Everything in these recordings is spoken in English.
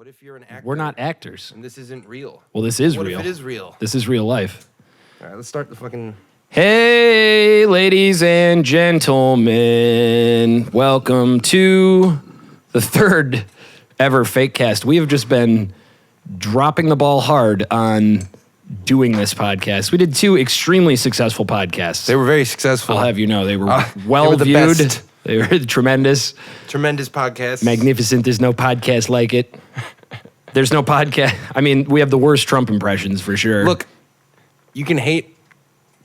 What if you're an actor? We're not actors. And this isn't real. Well, this is What real. if it is real? This is real life. All right, let's start the fucking... Hey, ladies and gentlemen. Welcome to the third ever FakeCast. We have just been dropping the ball hard on doing this podcast. We did 2 extremely successful podcasts. They were very successful. I'll have you know, they were well they were the viewed. best. They were tremendous. Tremendous podcast. Magnificent. There's no podcast like it. There's no podcast. I mean, we have the worst Trump impressions for sure. Look, you can hate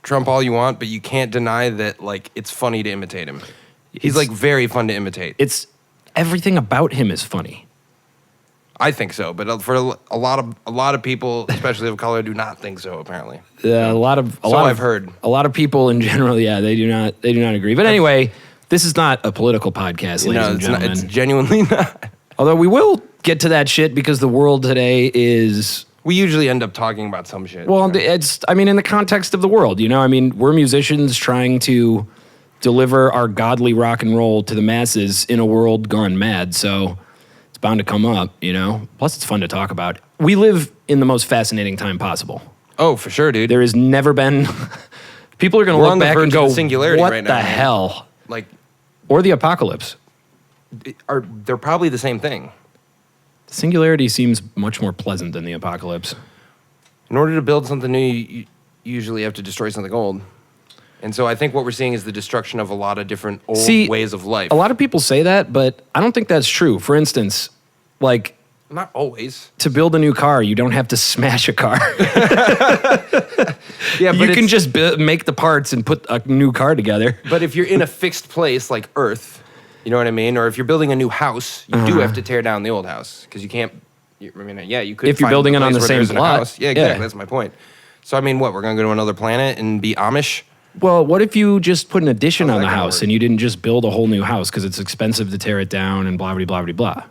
Trump all you want, but you can't deny that, like, it's funny to imitate him. He's, like, very fun to imitate. It's everything about him is funny. I think so, but for a lot of people, especially of color, do not think so. Apparently, I've heard. A lot of people in general, yeah, they do not agree. But anyway, this is not a political podcast, ladies and gentlemen. It's genuinely not. Although we will get to that shit because the world today is. We usually end up talking about some shit. Well, it's. I mean, in the context of the world, you know. I mean, we're musicians trying to deliver our godly rock and roll to the masses in a world gone mad. So. Bound to come up, you know. Plus, it's fun to talk about. We live in the most fascinating time possible. Oh, for sure, dude. There has never been. People are going to look back and go, singularity "What right the now, hell?" Like, or the apocalypse. They're probably the same thing. Singularity seems much more pleasant than the apocalypse. In order to build something new, you usually have to destroy something old. And so I think what we're seeing is the destruction of a lot of different old ways of life. A lot of people say that, but I don't think that's true. For instance, like... Not always. To build a new car, you don't have to smash a car. Yeah, but you can just make the parts and put a new car together. But if you're in a fixed place like Earth, you know what I mean? Or if you're building a new house, you do have to tear down the old house. Because you can't... you could if you're building it on the same plot. Yeah, exactly. That's my point. So, I mean, what? We're going to go to another planet and be Amish? Well, what if you just put an addition on the house and you didn't just build a whole new house because it's expensive to tear it down and blah, blah, blah, blah, blah?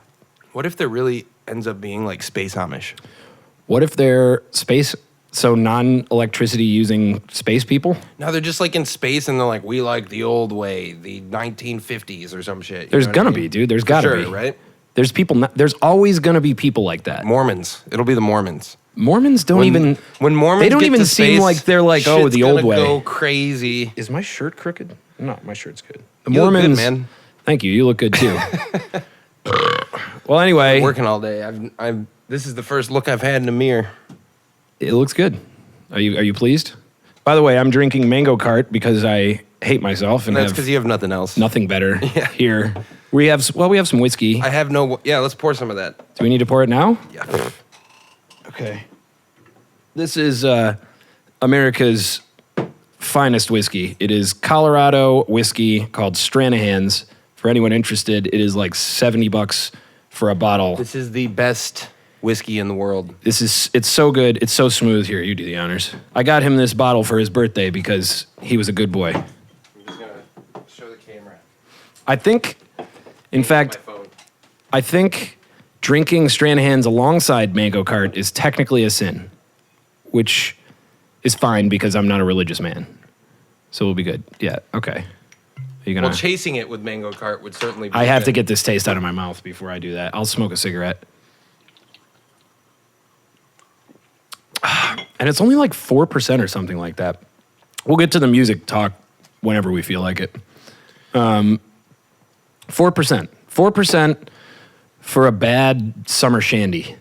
What if there really ends up being like space Amish? What if they're space, so non-electricity using space people? No, they're just like in space and they're like, we like the old way, the 1950s or some shit. There's going to be, dude. There's got to be. Right? There's people, there's always going to be people like that. Mormons. It'll be the Mormons. Mormons don't even... When Mormons they don't get even to seem space, like they're like, oh, the old way. Go crazy. Is my shirt crooked? No, my shirt's good. The You Mormons, look good, man. Thank you. You look good too. Well, anyway, I'm working all day. This is the first look I've had in a mirror. It looks good. Are you pleased? By the way, I'm drinking Mango Cart because I hate myself and that's because you have nothing else. Nothing better here. We have some whiskey. I have no. Yeah, let's pour some of that. Do we need to pour it now? Yeah. Okay. This is America's finest whiskey. It is Colorado whiskey called Stranahan's. For anyone interested, it is like $70 for a bottle. This is the best whiskey in the world. It's so good. It's so smooth. Here, you do the honors. I got him this bottle for his birthday because he was a good boy. I'm just gonna show the camera. I think, in fact, I think drinking Stranahan's alongside Mango Cart is technically a sin. Which is fine because I'm not a religious man. So we'll be good. Yeah, okay. Are you gonna... Well, chasing it with Mango Cart would certainly be I have good. to get this taste out of my mouth before I do that. I'll smoke a cigarette. And it's only like 4% or something like that. We'll get to the music talk whenever we feel like it. 4%. 4% for a bad summer shandy.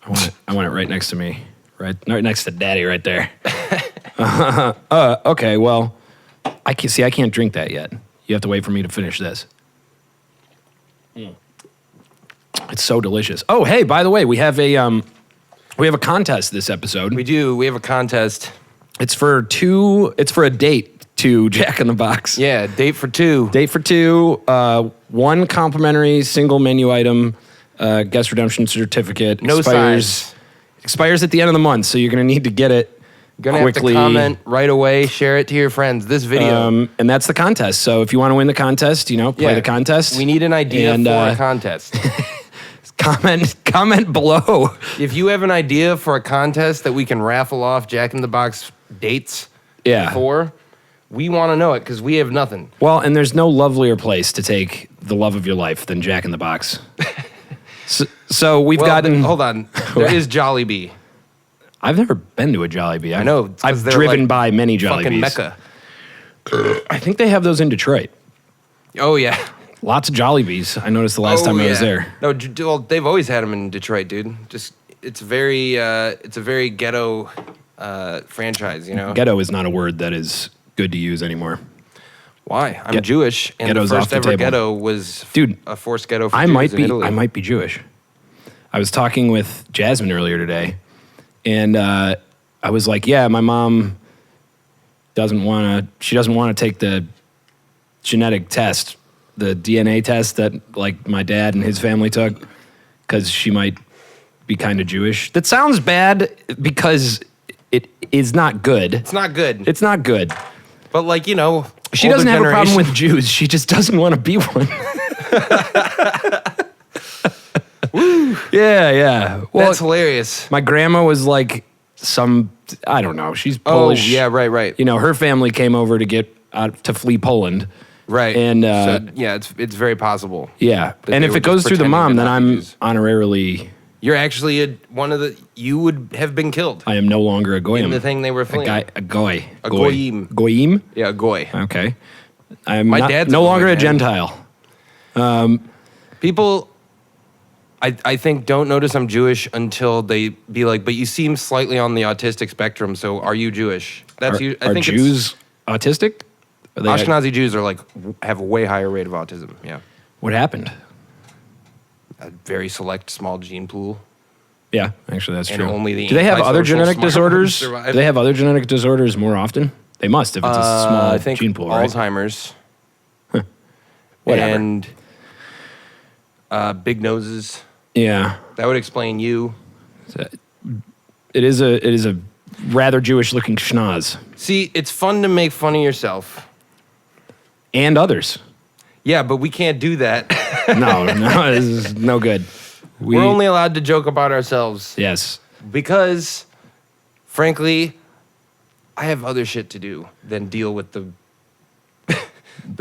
I want it right next to me, right next to Daddy, right there. Okay, well, I can't drink that yet. You have to wait for me to finish this. It's so delicious. Oh, hey, by the way, we have a contest this episode. We do. We have a contest. It's for a date to Jack in the Box. Yeah, date for 2. Date for 2. 1 complimentary single menu item. Guest redemption certificate. No size. Expires at the end of the month, so you're going to need to get it quickly. Have to comment right away, share it to your friends, this video. And that's the contest. So if you want to win the contest, play the contest. We need an idea for a contest. Comment below. If you have an idea for a contest that we can raffle off Jack in the Box dates for, we want to know it because we have nothing. Well, and there's no lovelier place to take the love of your life than Jack in the Box. So we've gotten. Hold on. There is Jollibee. I've never been to a Jollibee. I know. I've driven by many Jollibees. Fucking Mecca. I think they have those in Detroit. Oh, yeah. Lots of Jollibees. I noticed the last time I was there. No, well, they've always had them in Detroit, dude. Just it's a very ghetto franchise, you know. Ghetto is not a word that is good to use anymore. Why? I'm Jewish, and the first ever ghetto was a forced ghetto for Jews in Italy. I might be Jewish. I was talking with Jasmine earlier today, and I was like, "Yeah, my mom doesn't want to take the genetic test, the DNA test that like my dad and his family took, because she might be kind of Jewish." That sounds bad because it is not good. It's not good. It's not good. But like, you know, she doesn't have a problem with Jews. She just doesn't want to be one. Yeah. Well, that's hilarious. My grandma was like I don't know. She's Polish. Oh, yeah, right. You know, her family came over to get to flee Poland. Right. And so, yeah, it's very possible. Yeah. And if it goes through the mom, then I'm honorarily. You're actually you would have been killed. I am no longer a goyim. In the thing they were fleeing. A goy. A goyim. Goyim? Yeah, a goy. Okay. I'm My dad's no longer a man. Gentile. People, I think, don't notice I'm Jewish until they be like, but you seem slightly on the autistic spectrum, so are you Jewish? Are Jews autistic? Ashkenazi Jews are have a way higher rate of autism, yeah. What happened? A very select small gene pool. Yeah, actually, that's and true. Only the Do they have other genetic disorders? Do survive. they have other genetic disorders more often? They must if it's a small gene pool, right? Alzheimer's. Huh. Whatever. And big noses. Yeah. That would explain you. It is a rather Jewish-looking schnoz. See, it's fun to make fun of yourself. And others. Yeah, but we can't do that. No, this is no good. We're only allowed to joke about ourselves. Yes. Because, frankly, I have other shit to do than deal with the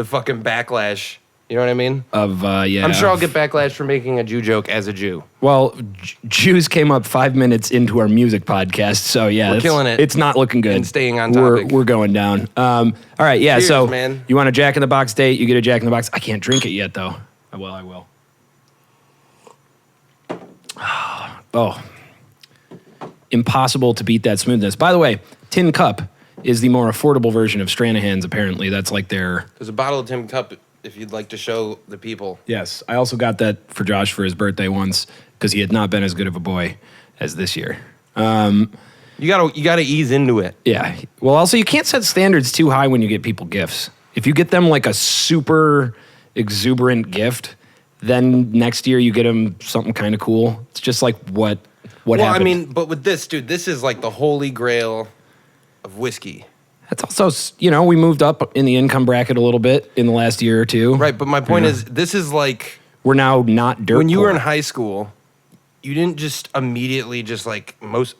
fucking backlash. You know what I mean? Yeah. I'm sure I'll get backlash for making a Jew joke as a Jew. Well, Jews came up 5 minutes into our music podcast, so yeah. We're killing it. It's not looking good. And staying on topic. We're going down. All right, yeah, Cheers, so man. You want a Jack in the Box date, you get a Jack in the Box. I can't drink it yet, though. I will. Oh. Impossible to beat that smoothness. By the way, Tin Cup is the more affordable version of Stranahan's, apparently. That's like their... There's a bottle of Tin Cup if you'd like to show the people. Yes. I also got that for Josh for his birthday once because he had not been as good of a boy as this year. You gotta ease into it. Yeah. Well, also, you can't set standards too high when you get people gifts. If you get them like a super exuberant gift, then next year you get them something kind of cool. It's just like what happened. I mean, but with this, dude, this is like the holy grail of whiskey. That's also, we moved up in the income bracket a little bit in the last year or two. Right, but my point is, this is like... We're now not dirt When you poor. were in high school, you didn't just immediately just like... Most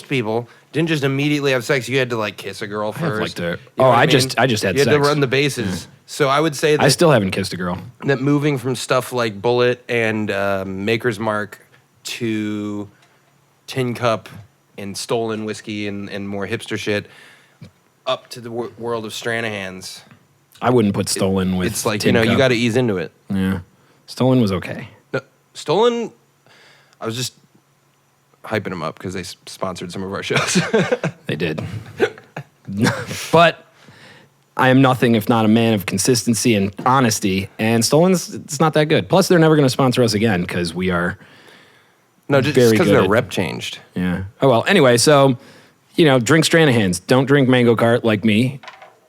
people didn't just immediately have sex. You had to like kiss a girl first. I just had sex. You had to run the bases. So I would say that... I still haven't kissed a girl. That moving from stuff like Bullet and Maker's Mark to Tin Cup and stolen whiskey and more hipster shit up to the world of Stranahan's. I wouldn't put stolen with It's like, Tin Cup. you got to ease into it. Yeah. Stolen was okay. No, stolen, I was just hyping them up because they sponsored some of our shows. They did. But I am nothing if not a man of consistency and honesty, and Stolen's, it's not that good. Plus, they're never going to sponsor us again because we are... No, just because their rep changed. Yeah. Oh, well, anyway, so, drink Stranahan's. Don't drink Mango Cart like me.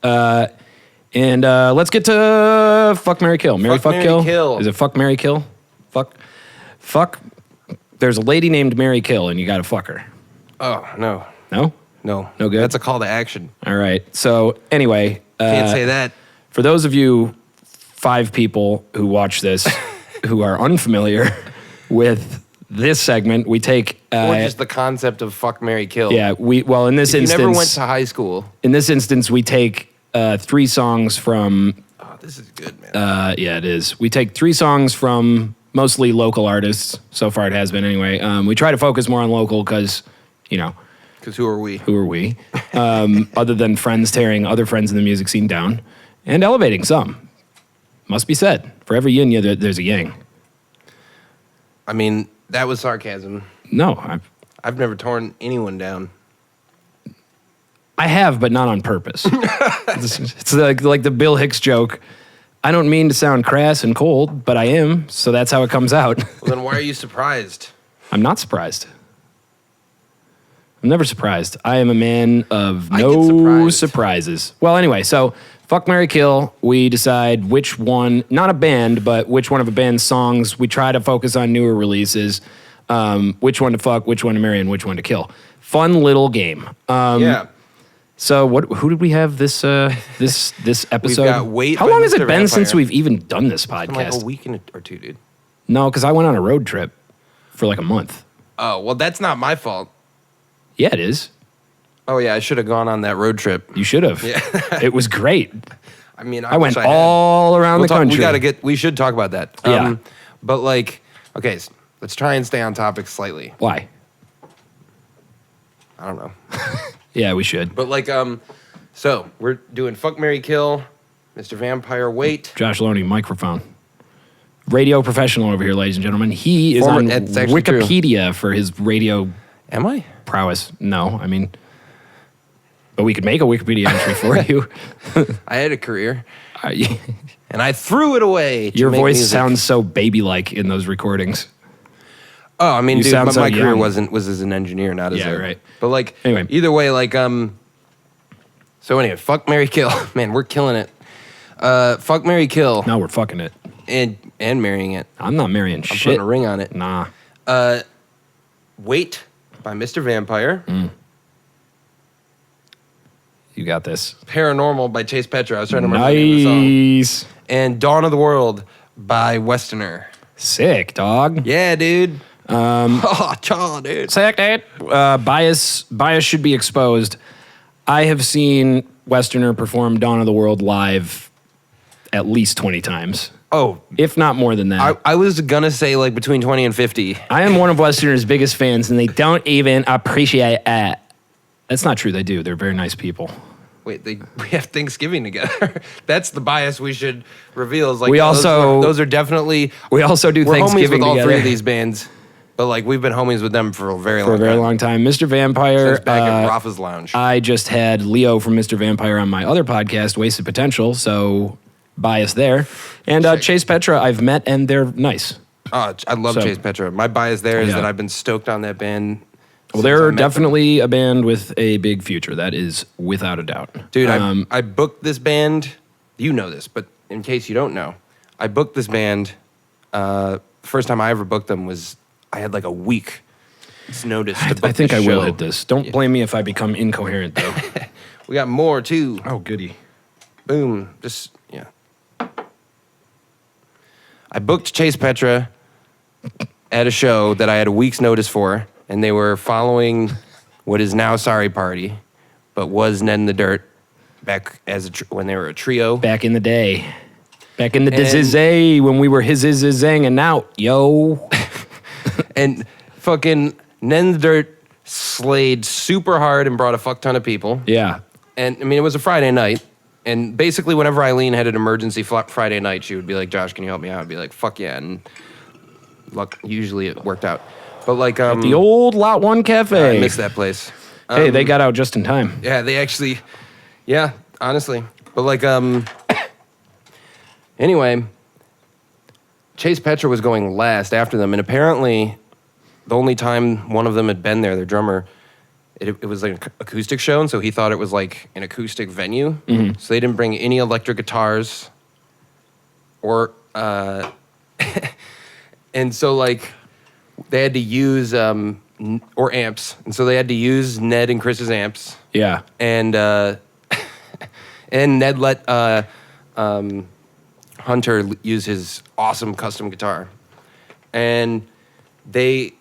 And let's get to Fuck, Marry, Kill. Marry, fuck, kill. Is it Fuck, Marry, Kill? Fuck. There's a lady named Mary Kill, and you got to fuck her. Oh, no. No? No. No good? That's a call to action. All right. So, anyway. Can't say that. For those of you 5 people who watch this who are unfamiliar with this segment, we take... or just the concept of fuck, marry, kill. Yeah, in this instance... You never went to high school. In this instance, we take 3 songs from... Oh, this is good, man. Yeah, it is. We take 3 songs from Mostly local artists. So far it has been anyway. We try to focus more on local because, Because who are we? who are we? Other than friends tearing other friends in the music scene down and elevating some. Must be said. For every yin, there's a yang. I mean, that was sarcasm. No, I've never torn anyone down. I have, but not on purpose. It's like the Bill Hicks joke. I don't mean to sound crass and cold, but I am, so that's how it comes out. Well, then why are you surprised? I'm not surprised. I'm never surprised. I am a man of I get no surprised. surprises. Well, anyway, so Fuck, Marry, Kill. We decide which one, not a band, but which one of a band's songs. We try to focus on newer releases. Which one to fuck, which one to marry, and which one to kill. Fun little game. Yeah. So who did we have this episode? got Wait How by long has it Mr. been since Vampire. we've even done this Like podcast? a week or two, dude. No, because I went on a road trip for like a month. Oh, well, that's not my fault. Yeah, it is. Oh, yeah, I should have gone on that road trip. You should have. Yeah. It was great. I mean, I went wish had. all around We'll the talk- country. We should talk about that. Yeah. But like, okay, so let's try and stay on topic slightly. Why? I don't know. Yeah, we should. But like, so we're doing Fuck, Marry, Kill, Mr. Vampire, Wait. Josh Loney, microphone. Radio professional over here, ladies and gentlemen. He is Former- on that's actually true. Wikipedia for his radio Am I? prowess. No, I mean, but we could make a Wikipedia entry for you. I had a career, I- and I threw it away. to Your make voice music. sounds so baby-like in those recordings. Oh, I mean, You dude, sound so my career young. was as an engineer, not as Yeah, a right. But like, Anyway. either way, like, So anyway, Fuck, Marry, Kill. Man, we're killing it. Fuck, Marry, Kill, Now we're fucking it. and marrying it. I'm not marrying I'm shit. putting a ring on it. Nah. Wait by Mr. Vampire. You got this. Paranormal by Chase Petra. I was trying to remember the name of the song. Nice. And Dawn of the World by Westerner. Sick, dog. Yeah, dude. Oh, chaw, dude. Sick, dude. Bias should be exposed. I have seen Westerner perform Dawn of the World live at least 20 times, Oh, if not more than that. I was gonna say like between 20 and 50. I am one of Westerner's biggest fans, and they don't even appreciate it. That's not true. They do. They're very nice people. Wait, we have Thanksgiving together. That's the bias we should reveal. Is like We yeah, also- those are definitely We also do we're homies Thanksgiving with all together three of these bands, but like we've been homies with them for a very for long a very time. long time. Mr. Vampire. Since back at Rafa's Lounge. I just had Leo from Mr. Vampire on my other podcast, Wasted Potential, so bias there. And Chase Petra, I've met, and they're nice. Oh, I love So- Chase Petra. My bias there is Yeah. that I've been stoked on that band. Well, since I they're met them. definitely a band with a big future. That is without a doubt. Dude, I booked this band. You know this, but in case you don't know, I booked this band. First time I ever booked them was I had like a week's notice to book I think this I will show. hit this. Don't blame me if I become incoherent, though. We got more too. Oh, goody. Boom. Just yeah. I booked Chase Petra at a show that I had a week's notice for, and they were following what is now Sorry Party, but was Ned in the Dirt back as when they were a trio. Back in the day. Back in the And- dizzy when we were hanging out, yo. And fucking Ned in the Dirt slayed super hard and brought a fuck ton of people. Yeah. And I mean, it was a Friday night. And basically, whenever Eileen had an emergency Friday night, she would be like, "Josh, can you help me out?" I'd be like, "Fuck yeah!" And usually it worked out. But like, The old Lot 1 Cafe. I miss that place. Hey, they got out just in time. Yeah, they actually, yeah, honestly. But like, anyway, Chase Petra was going last after them, and apparently, the only time one of them had been there, their drummer, it was like an acoustic show, and so he thought it was like an acoustic venue. So they didn't bring any electric guitars, or, and so like, they had to use or amps, and so they had to use Ned and Chris's amps. Yeah. And and Ned let Hunter use his awesome custom guitar, and they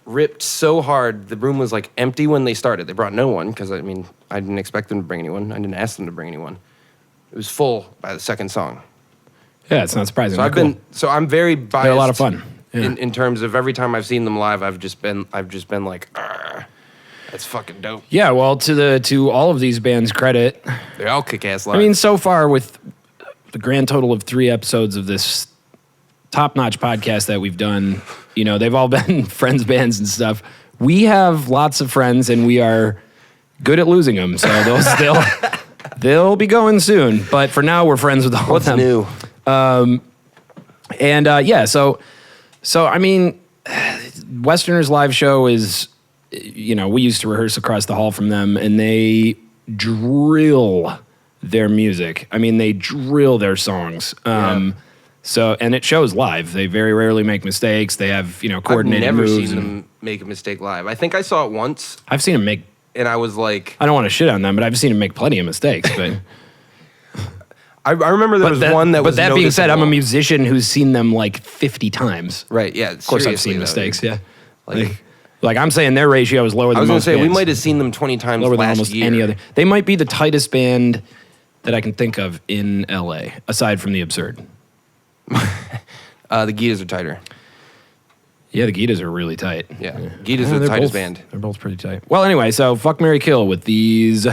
ripped so hard the room was like empty when they started. They brought no one because I mean I didn't expect them to bring anyone. I didn't ask them to bring anyone. It was full by the second song. Yeah, it's not surprising. So I'm very biased. They're a lot of fun. Yeah. In terms of every time I've seen them live, I've just been like, that's fucking dope. Yeah, well, to all of these bands' credit, They all kick ass live. I mean, so far with the grand total of 3 episodes of this top-notch podcast that we've done, you know, they've all been friends bands and stuff. We have lots of friends, and we are good at losing them. So they'll be going soon. But for now, we're friends with all What's of them. new? So I mean, Westerners live show is, you know, we used to rehearse across the hall from them, and they drill their music. I mean, they drill their songs. So, and it shows live. They very rarely make mistakes. They have, you know, coordinated moves. I've never seen them make a mistake live. I think I saw it once, I've seen them make, and I was like, I don't want to shit on them, but I've seen them make plenty of mistakes. But I remember there was one that was. But that being said, I'm a noticeable. musician who's seen them like 50 times. Right? Yeah. Of course, I've seen mistakes. Yeah. Like Like I'm saying, their ratio is lower than I was most gonna say, we bands. might have seen them 20 times Lower than last almost year. any other. They might be the tightest band that I can think of in LA, aside from the Absurd. The Gitas are tighter. Yeah, the Gitas are really tight. Yeah. Gitas are the they're tightest both- band. They're both pretty tight. Well, anyway, so fuck, marry, kill with these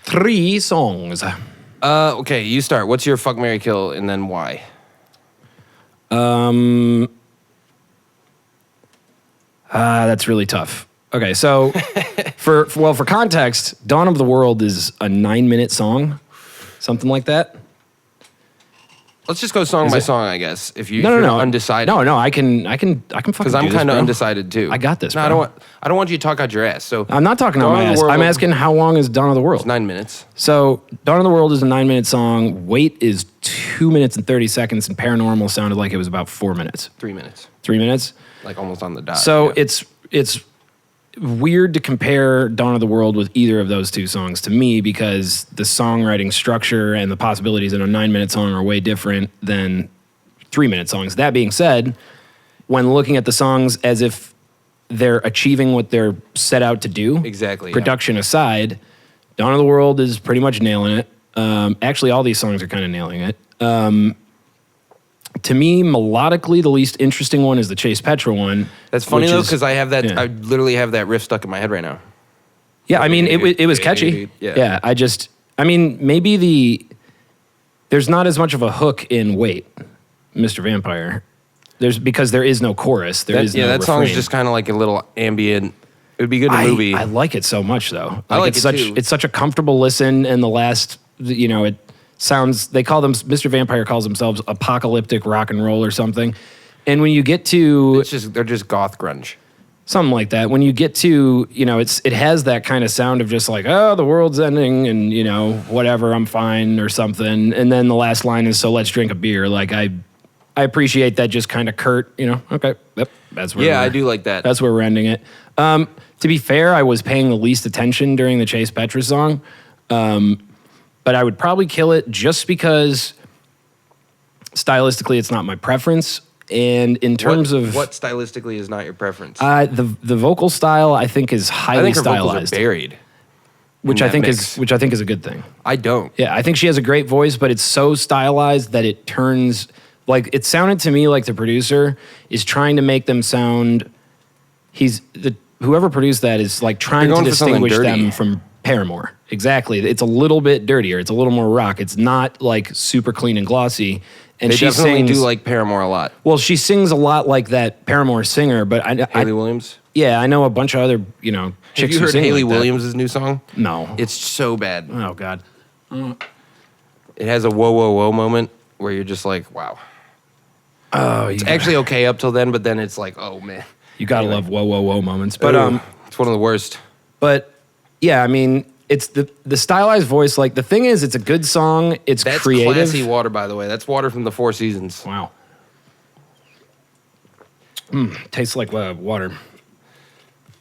3 songs. Okay, you start. What's your fuck, marry, kill, and then why? That's really tough. Okay, so for context, Dawn of the World is a 9-minute song, something like that. Let's just go song Is by it- song, I guess. If you're No. undecided. No, I can fucking Because I'm do this, kind of bro. undecided too. I got this, No, bro. I don't want you to talk out your ass. So I'm not talking Dawn on my of the ass. World- I'm asking how long is Dawn of the World? 9 minutes. So Dawn of the World is a 9-minute song. Wait is 2 minutes and 30 seconds, and Paranormal sounded like it was about 4 minutes. 3 minutes. 3 minutes? Like almost on the dot. So yeah. it's weird to compare Dawn of the World with either of those 2 songs to me, because the songwriting structure and the possibilities in a 9-minute song are way different than 3-minute songs. That being said, when looking at the songs as if they're achieving what they're set out to do, Exactly, yeah. production aside, Dawn of the World is pretty much nailing it. Actually, all these songs are kind of nailing it. To me, melodically, the least interesting one is the Chase Petra one. That's funny which though, is- because I have that. yeah. I literally have that riff stuck in my head right now. Yeah, I mean, it was catchy. Yeah. I mean, maybe there's not as much of a hook in Wait, Mr. Vampire. Because there is no chorus. There is no that song is refrain. just kind of like a little ambient. It would be good in a movie. I like it so much, though. I like it's it such too. It's such a comfortable listen, and the last, you know, it sounds. They call them Mr. Vampire calls themselves apocalyptic rock and roll or something. And when you get to They're just goth grunge. something like that, when you get to, you know, it has that kind of sound of just like, oh, the world's ending, and you know, whatever, I'm fine or something. And then the last line is, so let's drink a beer. Like I appreciate that, just kind of curt, you know. Okay, yep, that's where. Yeah, we're- I do like that. That's where we're ending it. To be fair, I was paying the least attention during the Chase Petra song, but I would probably kill it just because stylistically it's not my preference, and in terms of what stylistically is not your preference. the vocal style, I think is I highly think her vocals stylized, are buried. which in I that think mix. is a good thing. I don't. Yeah, I think she has a great voice, but it's so stylized that it turns, like, it sounded to me like the producer is trying to make them sound. Whoever produced that is like trying They're to going for something distinguish them dirty. from Paramore. Exactly. It's a little bit dirtier. It's a little more rock. It's not like super clean and glossy. And They she definitely sings, do like Paramore a lot. well, she sings a lot like that Paramore singer, but Haley Williams. yeah, I know a bunch of other, you know, Have chicks you who heard sing Haley like that. Williams' new song? No. It's so bad. Oh God. It has a whoa, whoa, whoa moment where you're just like, wow. Oh, It's actually okay up till then, but then it's like, oh man. you gotta anyway. love whoa whoa whoa moments. But Ugh, it's one of the worst. But yeah, I mean, it's the stylized voice. Like the thing is, it's a good song. It's That's creative. classy water, by the way. That's water from the Four Seasons. Wow. Tastes like water.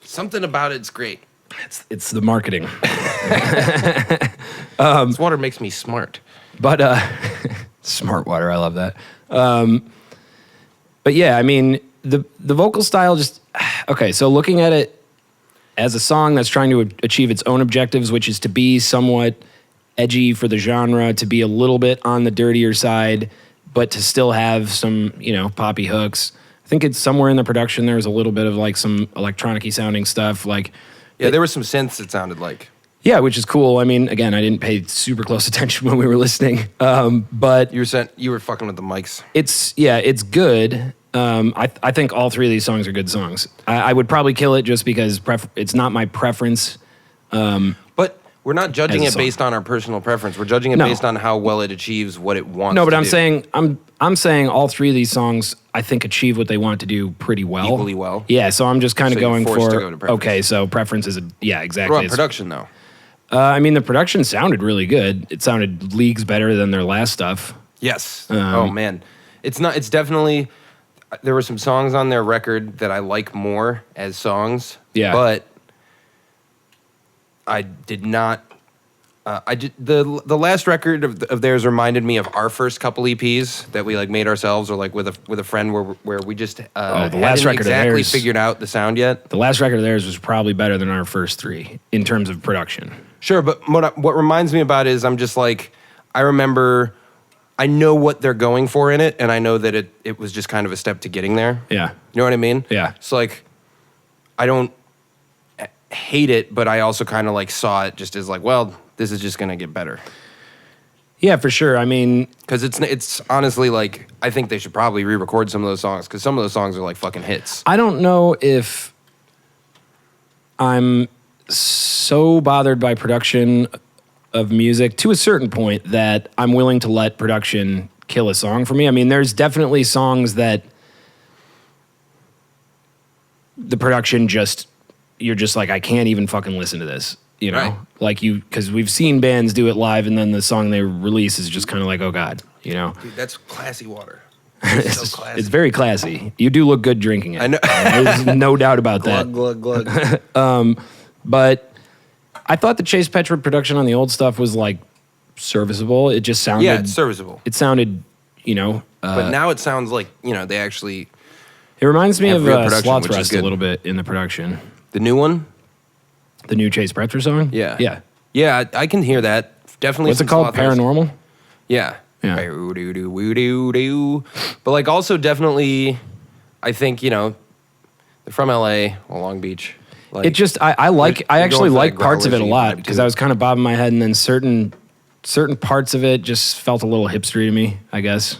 Something about it's great. It's the marketing. This water makes me smart. But smart water, I love that. But yeah, I mean, the vocal style just okay. So looking at it as a song that's trying to achieve its own objectives, which is to be somewhat edgy for the genre, to be a little bit on the dirtier side, but to still have some, poppy hooks. I think it's somewhere in the production there was a little bit of like some electronic-y sounding stuff. Like, Yeah, there were some synths it sounded like. yeah, which is cool. I mean, again, I didn't pay super close attention when we were listening, but You were fucking with the mics. it's good. I think all three of these songs are good songs. I would probably kill it just because it's not my preference. But we're not judging As a it song. based on our personal preference. We're judging it No. based on how well it achieves what it wants. No, but to I'm do. saying I'm saying all three of these songs I think achieve what they want to do pretty well. Equally well? Yeah, so I'm just kind of So you're going forced to for go to preference. okay, so preference is exactly. What about It's- production though? I mean, the production sounded really good. It sounded leagues better than their last stuff. Yes. Oh man, it's not. It's definitely. There were some songs on their record that I like more as songs. Yeah. But I did not. I did the last record of theirs reminded me of our first couple EPs that we like made ourselves or like with a friend where we just the last hadn't record of exactly theirs- figured out the sound yet. The last record of theirs was probably better than our first three in terms of production. Sure, but what reminds me about it is I'm just like, I remember, I know what they're going for in it, and I know that it was just kind of a step to getting there. Yeah. You know what I mean? Yeah. So like, I don't hate it, but I also kind of like saw it just as like, well, this is just gonna get better. Yeah, for sure. I mean, Because it's honestly like, I think they should probably re-record some of those songs, because some of those songs are like fucking hits. I don't know if I'm so bothered by production of music to a certain point that I'm willing to let production kill a song for me. I mean, there's definitely songs that the production you're just like, I can't even fucking listen to this, Right. Like because we've seen bands do it live and then the song they release is just kind of like, oh God, Dude, that's classy water. It's, so classy. it's very classy. You do look good drinking it. I know. There's no doubt about that. Glug, glug, glug. But I thought the Chase Petra production on the old stuff was like serviceable. It just sounded. Yeah, it's serviceable. It sounded, But now it sounds like, they actually, it reminds me have of real production, Sloth which is Rest a good. little bit in the production. the new one. The new Chase Petra song. Yeah. Yeah. Yeah, I can hear that. Definitely. What's some it called? Sloth Rest. Paranormal. Yeah. Yeah. Boo-doo-doo-woo-doo-doo. But like also definitely, I think, they're from LA or Long Beach. Like, It just I They're actually going for like that parts of it a growlersy lot vibe, because too. I was kind of bobbing my head and then certain parts of it just felt a little hipstery to me, I guess.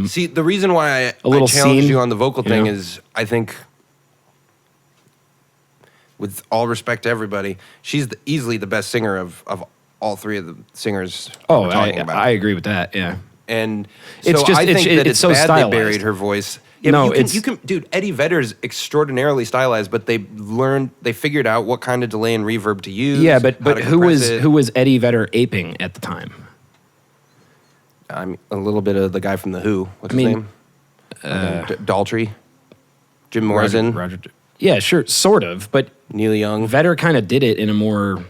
See, the reason why I little challenged scene, you on the vocal thing know? is I think, with all respect to everybody, she's easily the best singer of all three of the singers we're talking about. I agree with that. Yeah. And It's so just- I think it's that it's it's so bad stylized. they buried her voice. Yeah, No, but you can, dude, Eddie Vedder's extraordinarily stylized, but they figured out what kind of delay and reverb to use. Yeah, how but to who compress it. was Eddie Vedder aping at the time? I'm a little bit of the guy from The Who. What's his mean, name? Daltrey, Jim Morrison, Roger. Yeah, sure, sort of, but Neil Young. Vedder kind of did it in a more.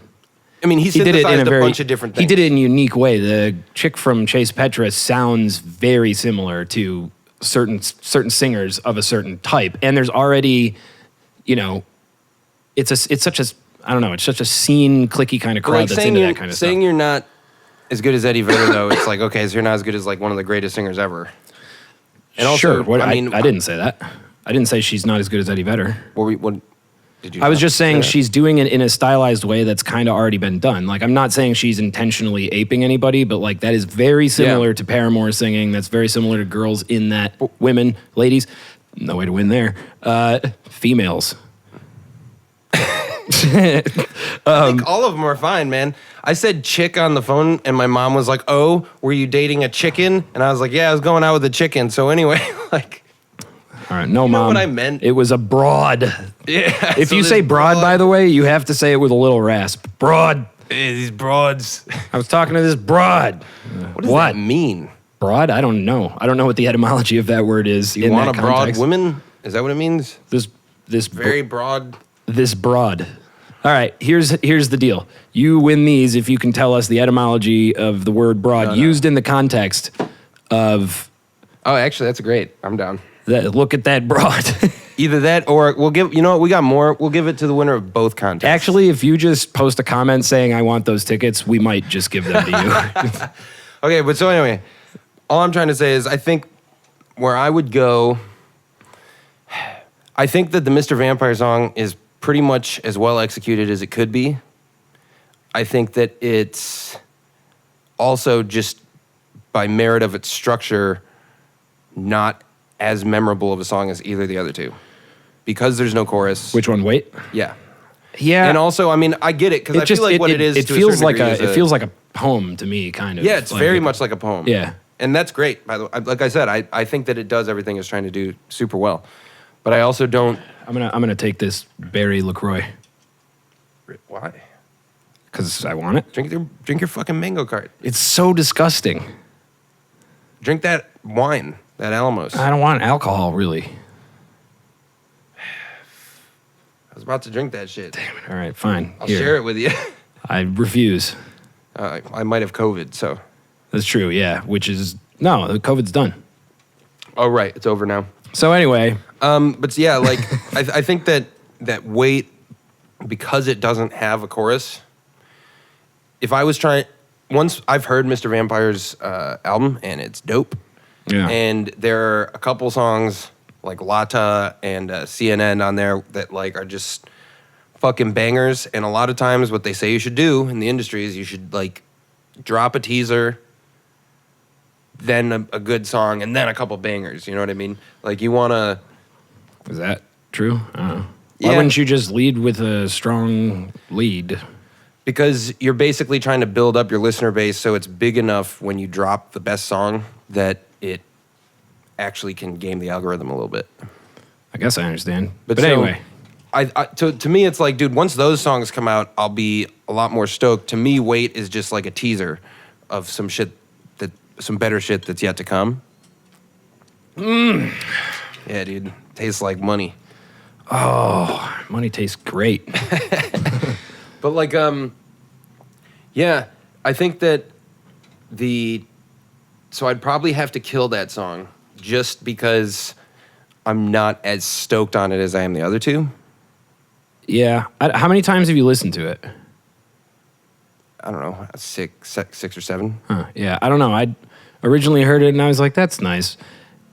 I mean, he He did synthesized it in a a very. bunch of different things. He did it in a unique way. The chick from Chase Petra sounds very similar to certain singers of a certain type, and there's already, it's such a I don't know, it's such a scene clicky kind of But, crowd like that's saying into you're, that kind of saying stuff. you're not as good as Eddie Vedder, though, it's like, okay, so you're not as good as like one of the greatest singers ever. And also, Sure, what, I mean, I didn't say that. I didn't say she's not as good as Eddie Vedder. what did you? I was just saying Yeah. she's doing it in a stylized way that's kind of already been done. Like, I'm not saying she's intentionally aping anybody, but like that is very similar Yeah. to Paramore singing. That's very similar to girls in that. Women, ladies, no way to win there. Females. I think all of them are fine, man. I said chick on the phone, and my mom was like, "Oh, were you dating a chicken?" And I was like, "Yeah, I was going out with a chicken." So anyway, like, All right, no, you know mom. what I meant? It was a broad. yeah. If so you this say broad, by the way, you have to say it with a little rasp. Broad. these broads. I was talking to this broad. What does What? that mean? Broad? I don't know. I don't know what the etymology of that word is. Do you in want a that broad context. woman? Is that what it means? This Very broad. this broad. All right, here's the deal. You win these if you can tell us the etymology of the word broad No. used in the context of Oh, actually, that's great. I'm down. that. Look at that broad. Either that, or we'll give. You know what? We got more. We'll give it to the winner of both contests. Actually, if you just post a comment saying I want those tickets, we might just give them to you. Okay, but so anyway, All I'm trying to say is I think where I would go, I think that the Mr. Vampire song is pretty much as well executed as it could be. I think that it's also just by merit of its structure, not as memorable of a song as either of the other two. Because there's no chorus. Which one? Wait. Yeah. Yeah. And also, I mean, I get it, because I feel like what it is It to feels a like certain degree it feels like a poem to me, kind of. Yeah, it's like very much like a poem. Yeah. And that's great, by the way. Like I said, I think that it does everything it's trying to do super well. But I also don't... I'm gonna take this berry LaCroix Why? because I want it. Drink your fucking mango cart. It's so disgusting. Drink that wine, that Alamos. I don't want alcohol, really. I was about to drink that shit. Damn it. All right, fine. I'll Here. share it with you. I refuse. I might have COVID, so... That's true. Yeah. Which is no. The COVID's done. Oh, right. It's over now. So anyway, But yeah, like, I think that Wait, because it doesn't have a chorus, if I was trying... Once I've heard Mr. Vampire's album, and it's dope. yeah. And there are a couple songs like Lata and CNN on there that like are just fucking bangers. And a lot of times what they say you should do in the industry is you should like drop a teaser, then a good song, and then a couple bangers. You know what I mean? Like you want to... Is that true? I don't know. Why Yeah. wouldn't you just lead with a strong lead? Because you're basically trying to build up your listener base so it's big enough when you drop the best song that it actually can game the algorithm a little bit. I guess I understand. But so, anyway, to me, it's like, dude, once those songs come out, I'll be a lot more stoked. To me, Wait is just like a teaser of some better shit that's yet to come. Yeah, dude, tastes like money. money tastes great. But like, yeah, I think that so I'd probably have to kill that song just because I'm not as stoked on it as I am the other two. Yeah. How many times have you listened to it? I don't know, six or seven. Huh, yeah. I don't know. I originally heard it and I was like, that's nice.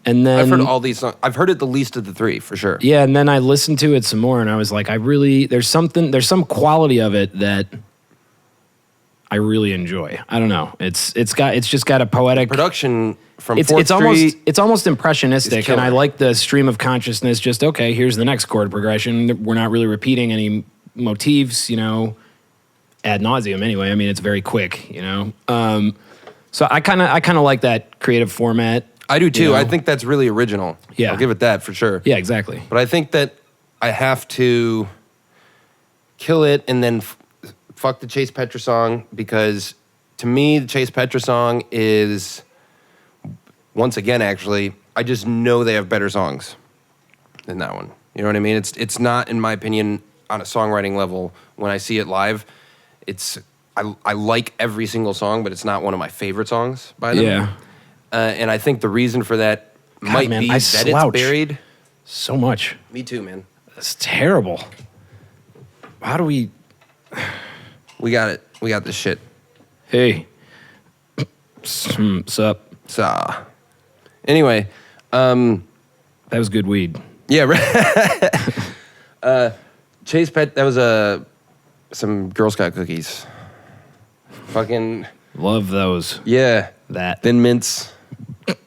And then I've heard all these songs. I've heard it the least of the three, for sure. yeah, and then I listened to it some more and I was like, there's some quality of it that I really enjoy. I don't know. It's just got a poetic Production from it's 4th Street. it's almost impressionistic, killer. and I like the stream of consciousness. Just okay, here's the next chord progression. We're not really repeating any motifs, ad nauseum. Anyway, I mean it's very quick, So I kind of like that creative format. I do too. you know? I think that's really original. Yeah. I'll give it that for sure. Yeah, exactly. But I think that I have to kill it and then fuck the Chase Petra song, because to me, the Chase Petra song is, once again, actually, I just know they have better songs than that one. You know what I mean? It's not, in my opinion, on a songwriting level, when I see it live, I like every single song, but it's not one of my favorite songs by them. Yeah. And I think the reason for that might man, be I that slouch. it's buried. So much. Me too, man. It's terrible. How do we? We got it. We got this shit. Hey. Sup? So, anyway, That was good weed. yeah, right. Chase Pet. That was some Girl Scout cookies. Fucking Love those. yeah. That. Thin Mints.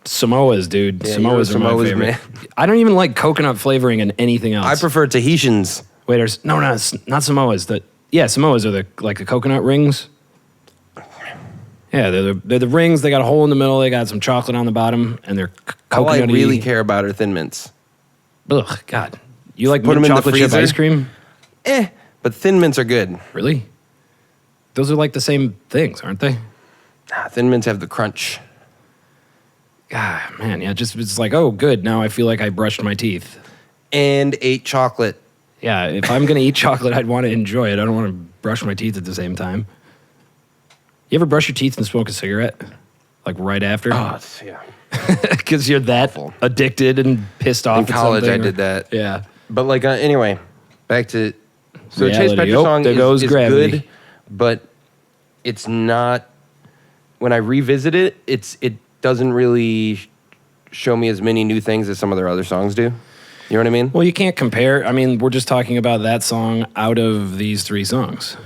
Samoas, dude. Yeah, Samoas you're are a my Samoas favorite. man. I don't even like coconut flavoring in anything else. I prefer Tahitians. Wait, there's no, it's not Samoas. Samoas are the coconut rings. Yeah, they're the rings. They got a hole in the middle. They got some chocolate on the bottom, and they're All I coconutty. really care about are Thin Mints. Ugh, God. You like Put 'em in the chocolate chip freezer? ice cream? But Thin Mints are good. Really? Those are like the same things, aren't they? Thin Mints have the crunch. God, man, yeah. It's like, oh, good. Now I feel like I brushed my teeth. And ate chocolate. Yeah, if I'm gonna eat chocolate, I'd want to enjoy it. I don't want to brush my teeth at the same time. You ever brush your teeth and smoke a cigarette? Like right after? Oh, yeah. Because you're that Awful. addicted and pissed off. In at college, something, I did that. Yeah. But like, anyway, back to so Chase Reality. Petra Oh, song there goes is gravity. good, but it's not. When I revisit it, doesn't really show me as many new things as some of their other songs do. You know what I mean? Well, you can't compare. I mean, we're just talking about that song out of these 3 songs.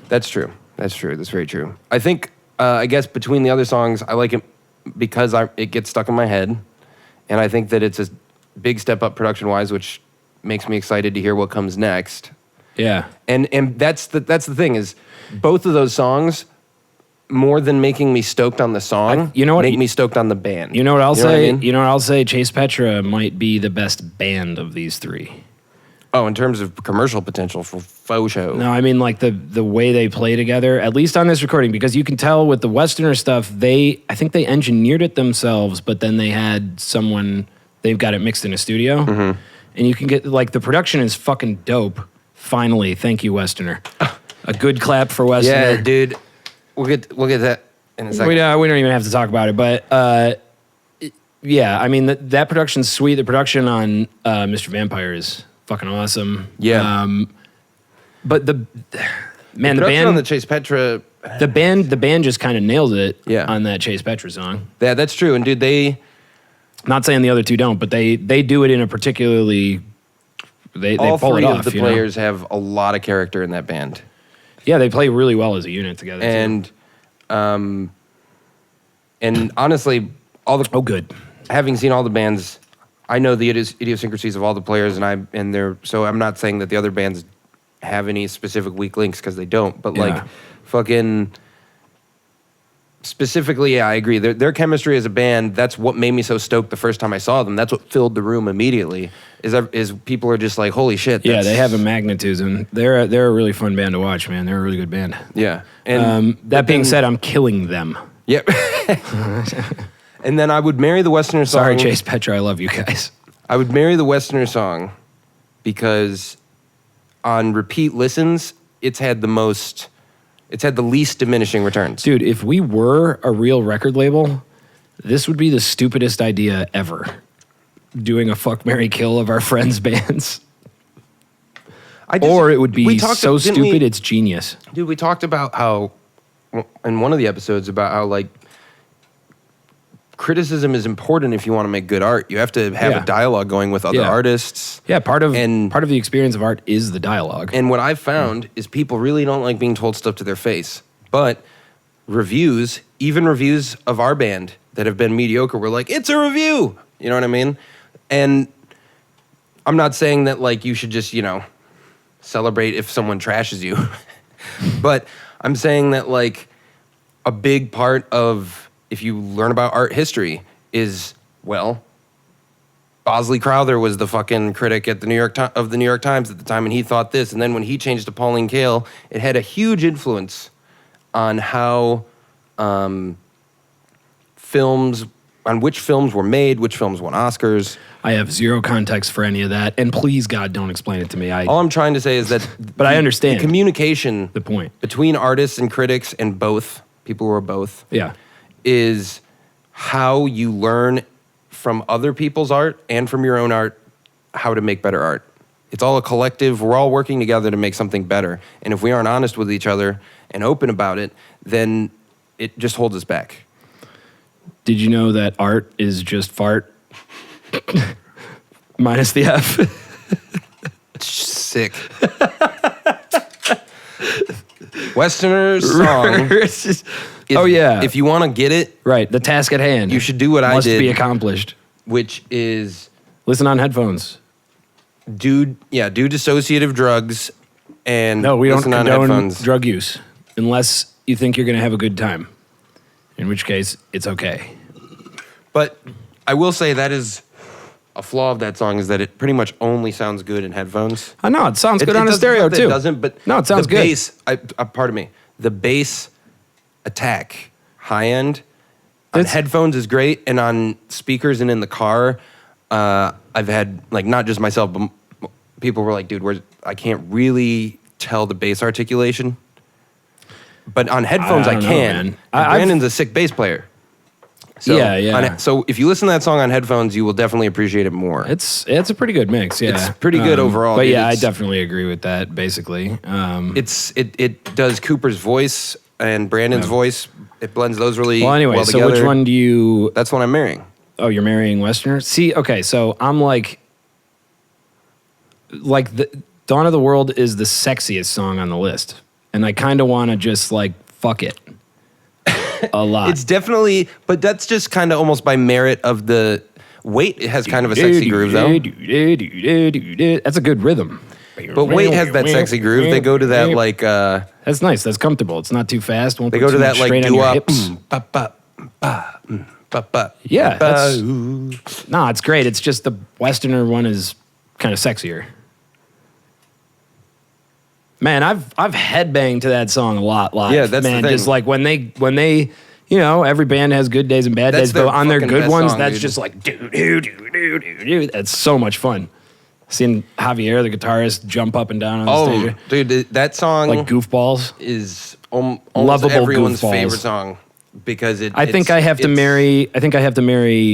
That's true. That's very true. I think, I guess between the other songs, I like it because it gets stuck in my head. And I think that it's a big step up production-wise, which makes me excited to hear what comes next. Yeah. And that's the thing is, both of those songs, more than making me stoked on the song, make me stoked on the band. You know what I'll say? What I mean? You know what I'll say? Chase Petra might be the best band of these 3. Oh, in terms of commercial potential for faux show. No, I mean like the way they play together, at least on this recording, because you can tell with the Westerner stuff, I think they engineered it themselves, but then they had they've got it mixed in a studio. Mm-hmm. And you can get, like, the production is fucking dope. Finally, thank you, Westerner. A good clap for Westerner. Yeah, dude. We'll get that in a second. We don't even have to talk about it, but yeah, I mean that production's sweet. The production on Mr. Vampire is fucking awesome. Yeah. But the band on the Chase Petra, the band just kind of nails it. Yeah. On that Chase Petra song. Yeah, that's true. And dude, not saying the other 2 don't, but they do it in a particularly. They all pull 3 it off, of the players have a lot of character in that band. Yeah, they play really well as a unit together. And honestly, good. Having seen all the bands, I know the idiosyncrasies of all the players, so I'm not saying that the other bands have any specific weak links because they don't. But like, fucking specifically, yeah, I agree. Their chemistry as a band, that's what made me so stoked the first time I saw them. That's what filled the room immediately. Is people are just like, holy shit. Yeah, they have a magnetism. They're a really fun band to watch, man. They're a really good band. Yeah. And that being said, I'm killing them. Yep. And then I would marry the Westerner song. Sorry, Chase Petra, I love you guys. I would marry the Westerner song because on repeat listens, it's had the least diminishing returns. Dude, if we were a real record label, this would be the stupidest idea ever. Doing a fuck, marry, kill of our friends' bands. Or it would be so stupid, it's genius. Dude, we talked about how, in one of the episodes, about how, like, criticism is important if you want to make good art. You have to have a dialogue going with other artists. Yeah, part of the experience of art is the dialogue. And what I've found is people really don't like being told stuff to their face. But reviews, even reviews of our band that have been mediocre, we're like, it's a review. You know what I mean? And I'm not saying that, like, you should just, celebrate if someone trashes you. But I'm saying that, like, a big part of, if you learn about art history, is, well, Bosley Crowther was the fucking critic at the New York Times at the time, and he thought this. And then when he changed to Pauline Kael, it had a huge influence on how which films were made, which films won Oscars. I have zero context for any of that, and please, God, don't explain it to me. All I'm trying to say is that but I understand the communication the point between artists and critics and people who are both is how you learn from other people's art and from your own art how to make better art. It's all a collective. We're all working together to make something better. And if we aren't honest with each other and open about it, then it just holds us back. Did you know that art is just fart? Minus the F. Sick. Westerner's song. If you want to get it. Right, the task at hand. You should do what I did. Must be accomplished. Which is. Listen on headphones. Do dissociative drugs and no, we don't condone headphones. Drug use. Unless you think you're going to have a good time. In which case, it's okay. But I will say that is a flaw of that song, is that it pretty much only sounds good in headphones. I know, it sounds good on a stereo too. It doesn't, but no, it sounds good. Pardon me. The bass attack, high end, on headphones is great, and on speakers and in the car, I've had, like, not just myself, but people were like, dude, I can't really tell the bass articulation. But on headphones, I can. Know, Brandon's a sick bass player. So so if you listen to that song on headphones, you will definitely appreciate it more. It's a pretty good mix, yeah. It's pretty good overall. But I definitely agree with that, basically. It does Cooper's voice and Brandon's voice It blends those really Well, anyway, so together. which one do you? That's what I'm marrying. Oh, you're marrying Westerner? See, okay, so I'm like the Dawn of the World is the sexiest song on the list. And I kind of want to just like fuck it a lot. It's definitely, but that's just kind of almost by merit of the Wait. It has kind of a sexy groove though. That's a good rhythm. But Wait has that sexy groove. They go to that like. That's nice. That's comfortable. It's not too fast. Won't They put go to too that much like strain on your doo-wop. hips. Yeah, that's, nah, it's great. It's just the Westerner one is kind of sexier. Man, I've headbanged to that song a lot live. Yeah, that's the man. thing. Just like when they, you know, every band has good days and bad That's days, but their on their fucking good best ones, song, that's dude. just like do. That's so much fun. Seeing Javier, the guitarist, jump up and down on the Oh, stage dude, that song like goofballs. is almost Lovable everyone's goofballs. favorite song because I think I have to marry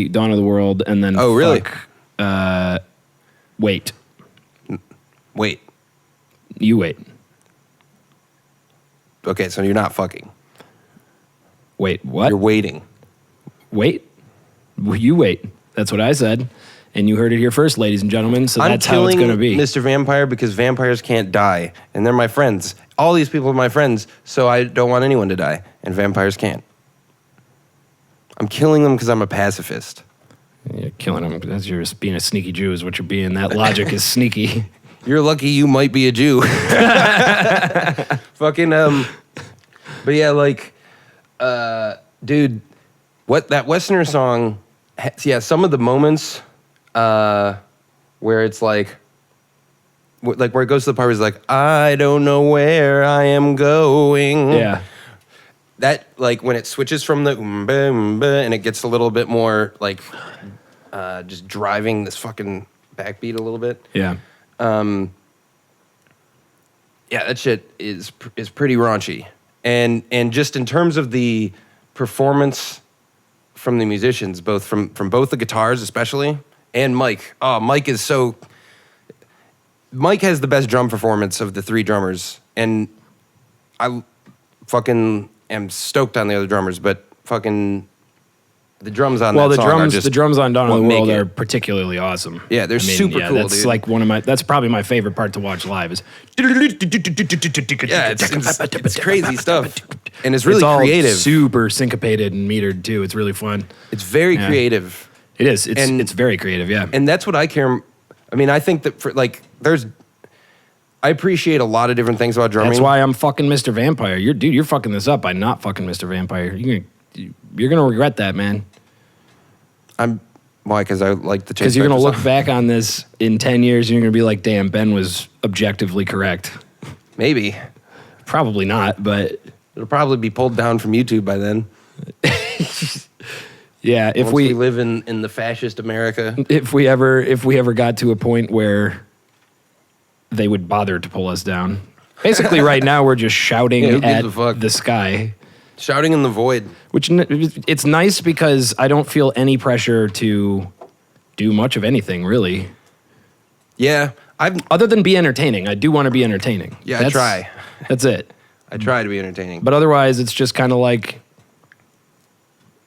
Dawn of the World and then Oh, really? Wait. Wait. You wait. Okay, so you're not fucking. Wait, what? You're waiting. Wait. You wait. That's what I said. And you heard it here first, ladies and gentlemen. So that's how it's going to be. Mr. Vampire because vampires can't die, and they're my friends. All these people are my friends, so I don't want anyone to die, and vampires can't. I'm killing them because I'm a pacifist. You're killing them. That's you're being a sneaky Jew is what you're being. That logic is sneaky. You're lucky you might be a Jew. Fucking but yeah, like dude, what that Westerner song yeah, some of the moments where it's like where it goes to the part where it's like, I don't know where I am going. Yeah. That, like, when it switches from the and it gets a little bit more, like, just driving this fucking backbeat a little bit. Yeah. Yeah, that shit is pretty raunchy. And just in terms of the performance from the musicians, both from both the guitars especially, and Mike. Oh, Mike has the best drum performance of the three drummers. And I fucking am stoked on the other drummers, but fucking the drums on that song are just the drums on Dawn of the what make World it. are particularly awesome. Yeah, they're super cool, That's dude. like that's probably my favorite part to watch live is Yeah, it's crazy stuff. And it's really it's all creative. super syncopated and metered too. It's really fun. It's very creative. It is. It's And- it's very creative, yeah. And that's what I care. I mean, I think that for like, I appreciate a lot of different things about drumming. That's why I'm fucking Mr. Vampire. You're fucking this up by not fucking Mr. Vampire. You're gonna regret that, man. Why? Because I like the Chase Because you're gonna Spector look song. back on this in 10 years and you're gonna be like, damn, Ben was objectively correct. Maybe. Probably not, but It'll probably be pulled down from YouTube by then. yeah, if Once we live in the fascist America. if we ever got to a point where they would bother to pull us down. Basically, right now we're just shouting Yeah, who gives at a fuck? the sky, Shouting in the void. which it's nice because I don't feel any pressure to do much of anything really, Yeah, other than be entertaining. I do want to be entertaining. I try. That's it. I try to be entertaining. But otherwise, it's just kind of like,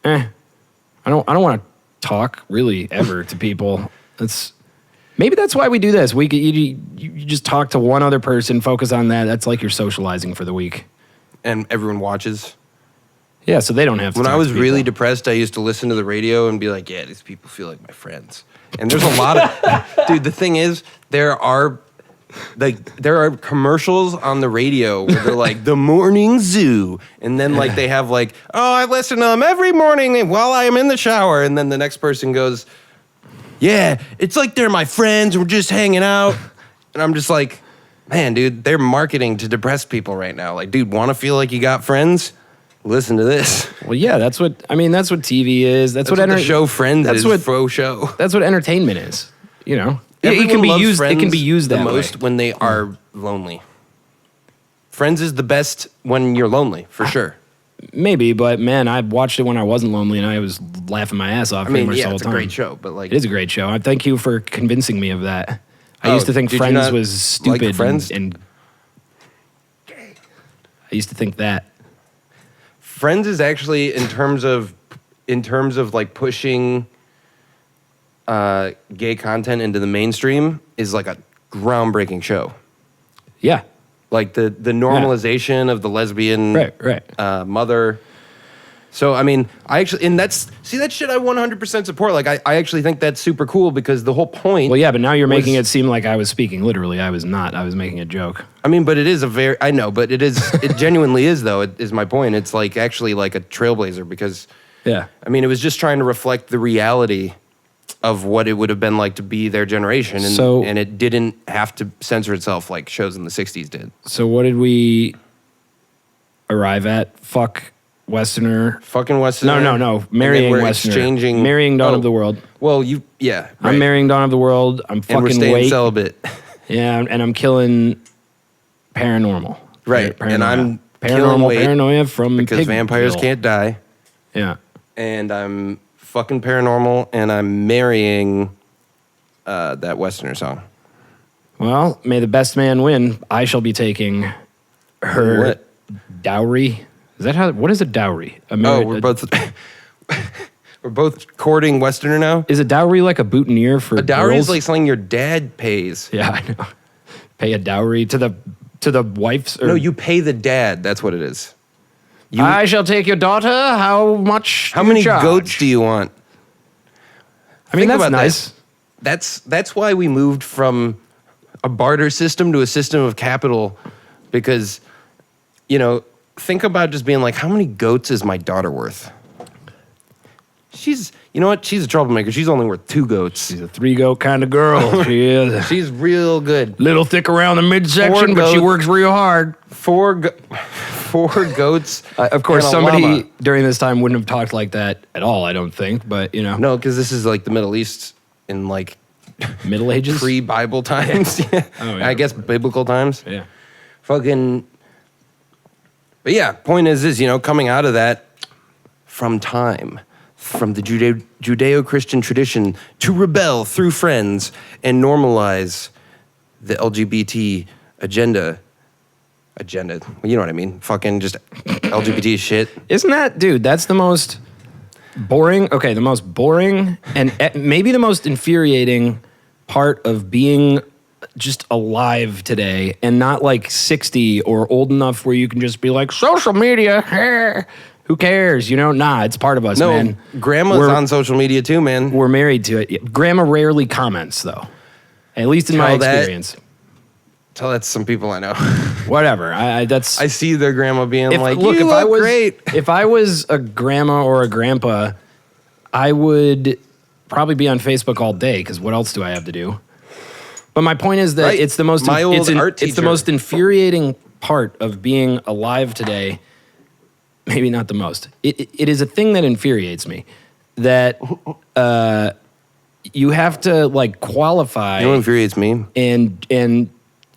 I don't want to talk really ever to people. Maybe that's why we do this. You just talk to one other person, focus on that. That's like you're socializing for the week. And everyone watches. Yeah, so they don't have to. When talk I was to really people. depressed, I used to listen to the radio and be like, yeah, these people feel like my friends. And there's a lot of, dude, the thing is, there are commercials on the radio where they're like, the morning zoo. And then like they have like, oh, I listen to them every morning while I am in the shower. And then the next person goes, yeah, it's like they're my friends. We're just hanging out. And I'm just like, man, dude, they're marketing to depressed people right now. Like, dude, want to feel like you got friends? Listen to this. Well, yeah, that's what TV is. That's what the show Friends that's is. what Faux show. That's what entertainment is. You know, Everyone it can be loves used. It can Friends be used the that most way. when they are lonely. Friends is the best when you're lonely, for sure. Maybe, but man, I watched it when I wasn't lonely, and I was laughing my ass off. I mean, pretty much yeah, the whole it's a time. great show, but like, It is a great show. I thank you for convincing me of that. I Oh, used to think did you Friends not was stupid like Friends? and I used to think that. Friends is actually in terms of like pushing gay content into the mainstream is like a groundbreaking show. Yeah. Like the normalization of the lesbian mother. So I mean, that shit I 100% support. Like I actually think that's super cool because the whole point. Well, yeah, but now you're making it seem like I was speaking literally. I was not. I was making a joke. I mean, but it is I know, but it genuinely is though. It is my point. It's like actually like a trailblazer because. Yeah. I mean, it was just trying to reflect the reality of what it would have been like to be their generation, and it didn't have to censor itself like shows in the 60s did. So what did we arrive at? Fucking Westerner. No. Marrying Westerner. Exchanging. Marrying Dawn of the World. Well, right. I'm marrying Dawn of the World. I'm fucking and we're staying celibate. Yeah, and I'm killing paranormal. Right. And I'm paranormal paranoia from because vampires can't die. Yeah. And I'm fucking paranormal, and I'm marrying that Westerner song. Well, may the best man win. I shall be taking her dowry. Is that what is a dowry? We're both courting Westerner now. Is a dowry like a boutonniere for a dowry? Girls? Is like something your dad pays. Yeah, I know. Pay a dowry to the wife's. No, you pay the dad. That's what it is. I shall take your daughter. How much? How many goats do you want? I mean, that's nice. That's why we moved from a barter system to a system of capital, because, think about just being like, how many goats is my daughter worth? She's a troublemaker. She's only worth 2 goats. She's a 3-goat kind of girl. She is. She's real good. Little thick around the midsection, but she works real hard. 4 goats. Of course, somebody during this time wouldn't have talked like that at all, I don't think, but No, because this is like the Middle East in like Middle Ages? Pre-Bible times. Yeah. Oh, yeah. I guess biblical times. Yeah. But yeah, point is, coming out of that from the Judeo-Christian tradition to rebel through Friends and normalize the LGBT agenda. You know what I mean? Fucking just LGBT shit. Isn't that, dude, that's the most boring, the most boring and maybe the most infuriating part of being just alive today and not like 60 or old enough where you can just be like, social media, who cares? Nah, it's part of us, man. Grandma's on social media too, man. We're married to it. Grandma rarely comments, though. At least in my experience. Tell that to some people I know. Whatever. I see their grandma being like, look, you look great. If I was a grandma or a grandpa, I would probably be on Facebook all day, because what else do I have to do? But my point is that it's the most it's the most infuriating part of being alive today. Maybe not the most. It is a thing that infuriates me. That you have to like qualify. You know what infuriates me? And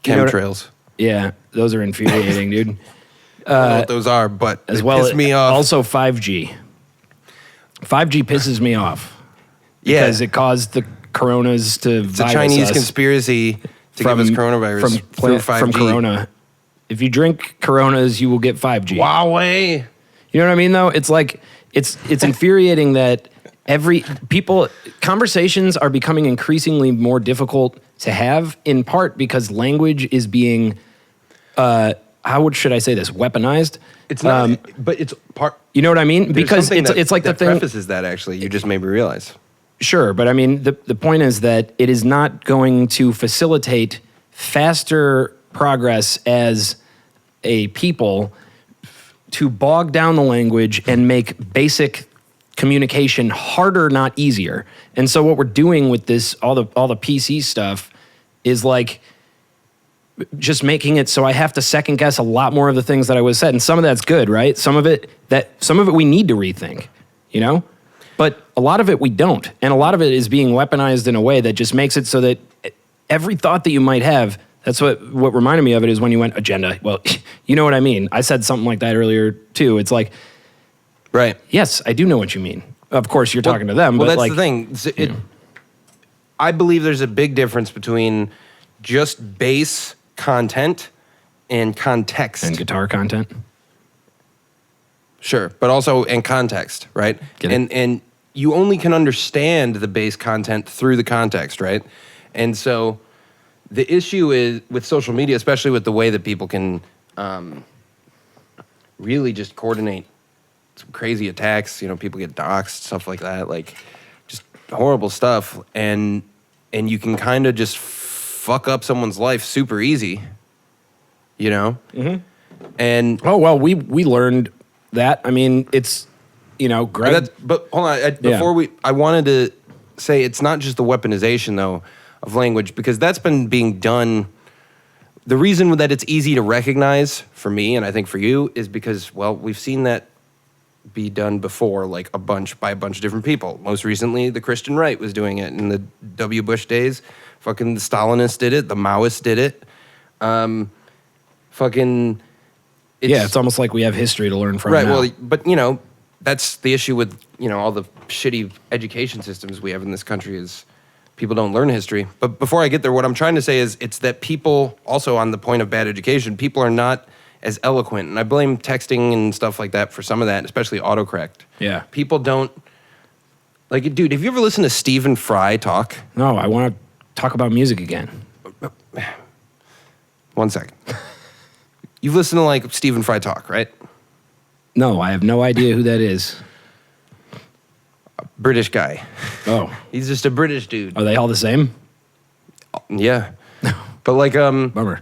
chemtrails. Yeah, those are infuriating, dude. I don't know what those are, but as they well piss me off. Also 5G. 5G pisses me off. Because it caused the coronas to virus us. It's a Chinese conspiracy to give us coronavirus through 5G. From Corona. If you drink Coronas, you will get 5G. Huawei. You know what I mean, though? It's like, it's infuriating that conversations are becoming increasingly more difficult to have, in part because language is being, should I say this, weaponized? It's not, but it's part. You know what I mean? Because it's like the thing. Prefaces that actually, you just made me realize. Sure, but I mean, the point is that it is not going to facilitate faster progress as a people to bog down the language and make basic communication harder, not easier. And so what we're doing with this, all the PC stuff, is like just making it so I have to second guess a lot more of the things that I was said. And some of that's good, right? Some of it we need to rethink, But a lot of it we don't. And a lot of it is being weaponized in a way that just makes it so that every thought that you might have, that's what reminded me of it is when you went agenda. Well, you know what I mean. I said something like that earlier too. It's like, right. Yes, I do know what you mean. Of course, you're talking to them. Well, but that's the thing. I believe there's a big difference between just base content and context. And guitar content. sure, but also in context, right? Get it? And you only can understand the base content through the context, right? And so the issue is with social media, especially with the way that people can really just coordinate some crazy attacks. You know, people get doxxed, stuff like that, like just horrible stuff. And you can kind of just fuck up someone's life super easy, you know? Mm-hmm. And oh, well, we learned that. I mean, it's, you know, Greg. but hold on, I wanted to say it's not just the weaponization, though, of language, because that's been being done. The reason that it's easy to recognize for me, and I think for you, is because, well, we've seen that be done before, like by a bunch of different people. Most recently, the Christian right was doing it in the W. Bush days. Fucking the Stalinists did it. The Maoists did it. It's almost like we have history to learn from. Right. Now. Well, but you know, that's the issue with all the shitty education systems we have in this country is people don't learn history. But before I get there, what I'm trying to say is it's that people, also on the point of bad education, people are not as eloquent. And I blame texting and stuff like that for some of that, especially autocorrect. Yeah. People don't, like, dude, have you ever listened to Stephen Fry talk? No, I want to talk about music again. 1 second. You've listened to, like, Stephen Fry talk, right? No, I have no idea who that is. British guy. Oh. He's just a British dude. Are they all the same? Yeah. But, like, Bummer.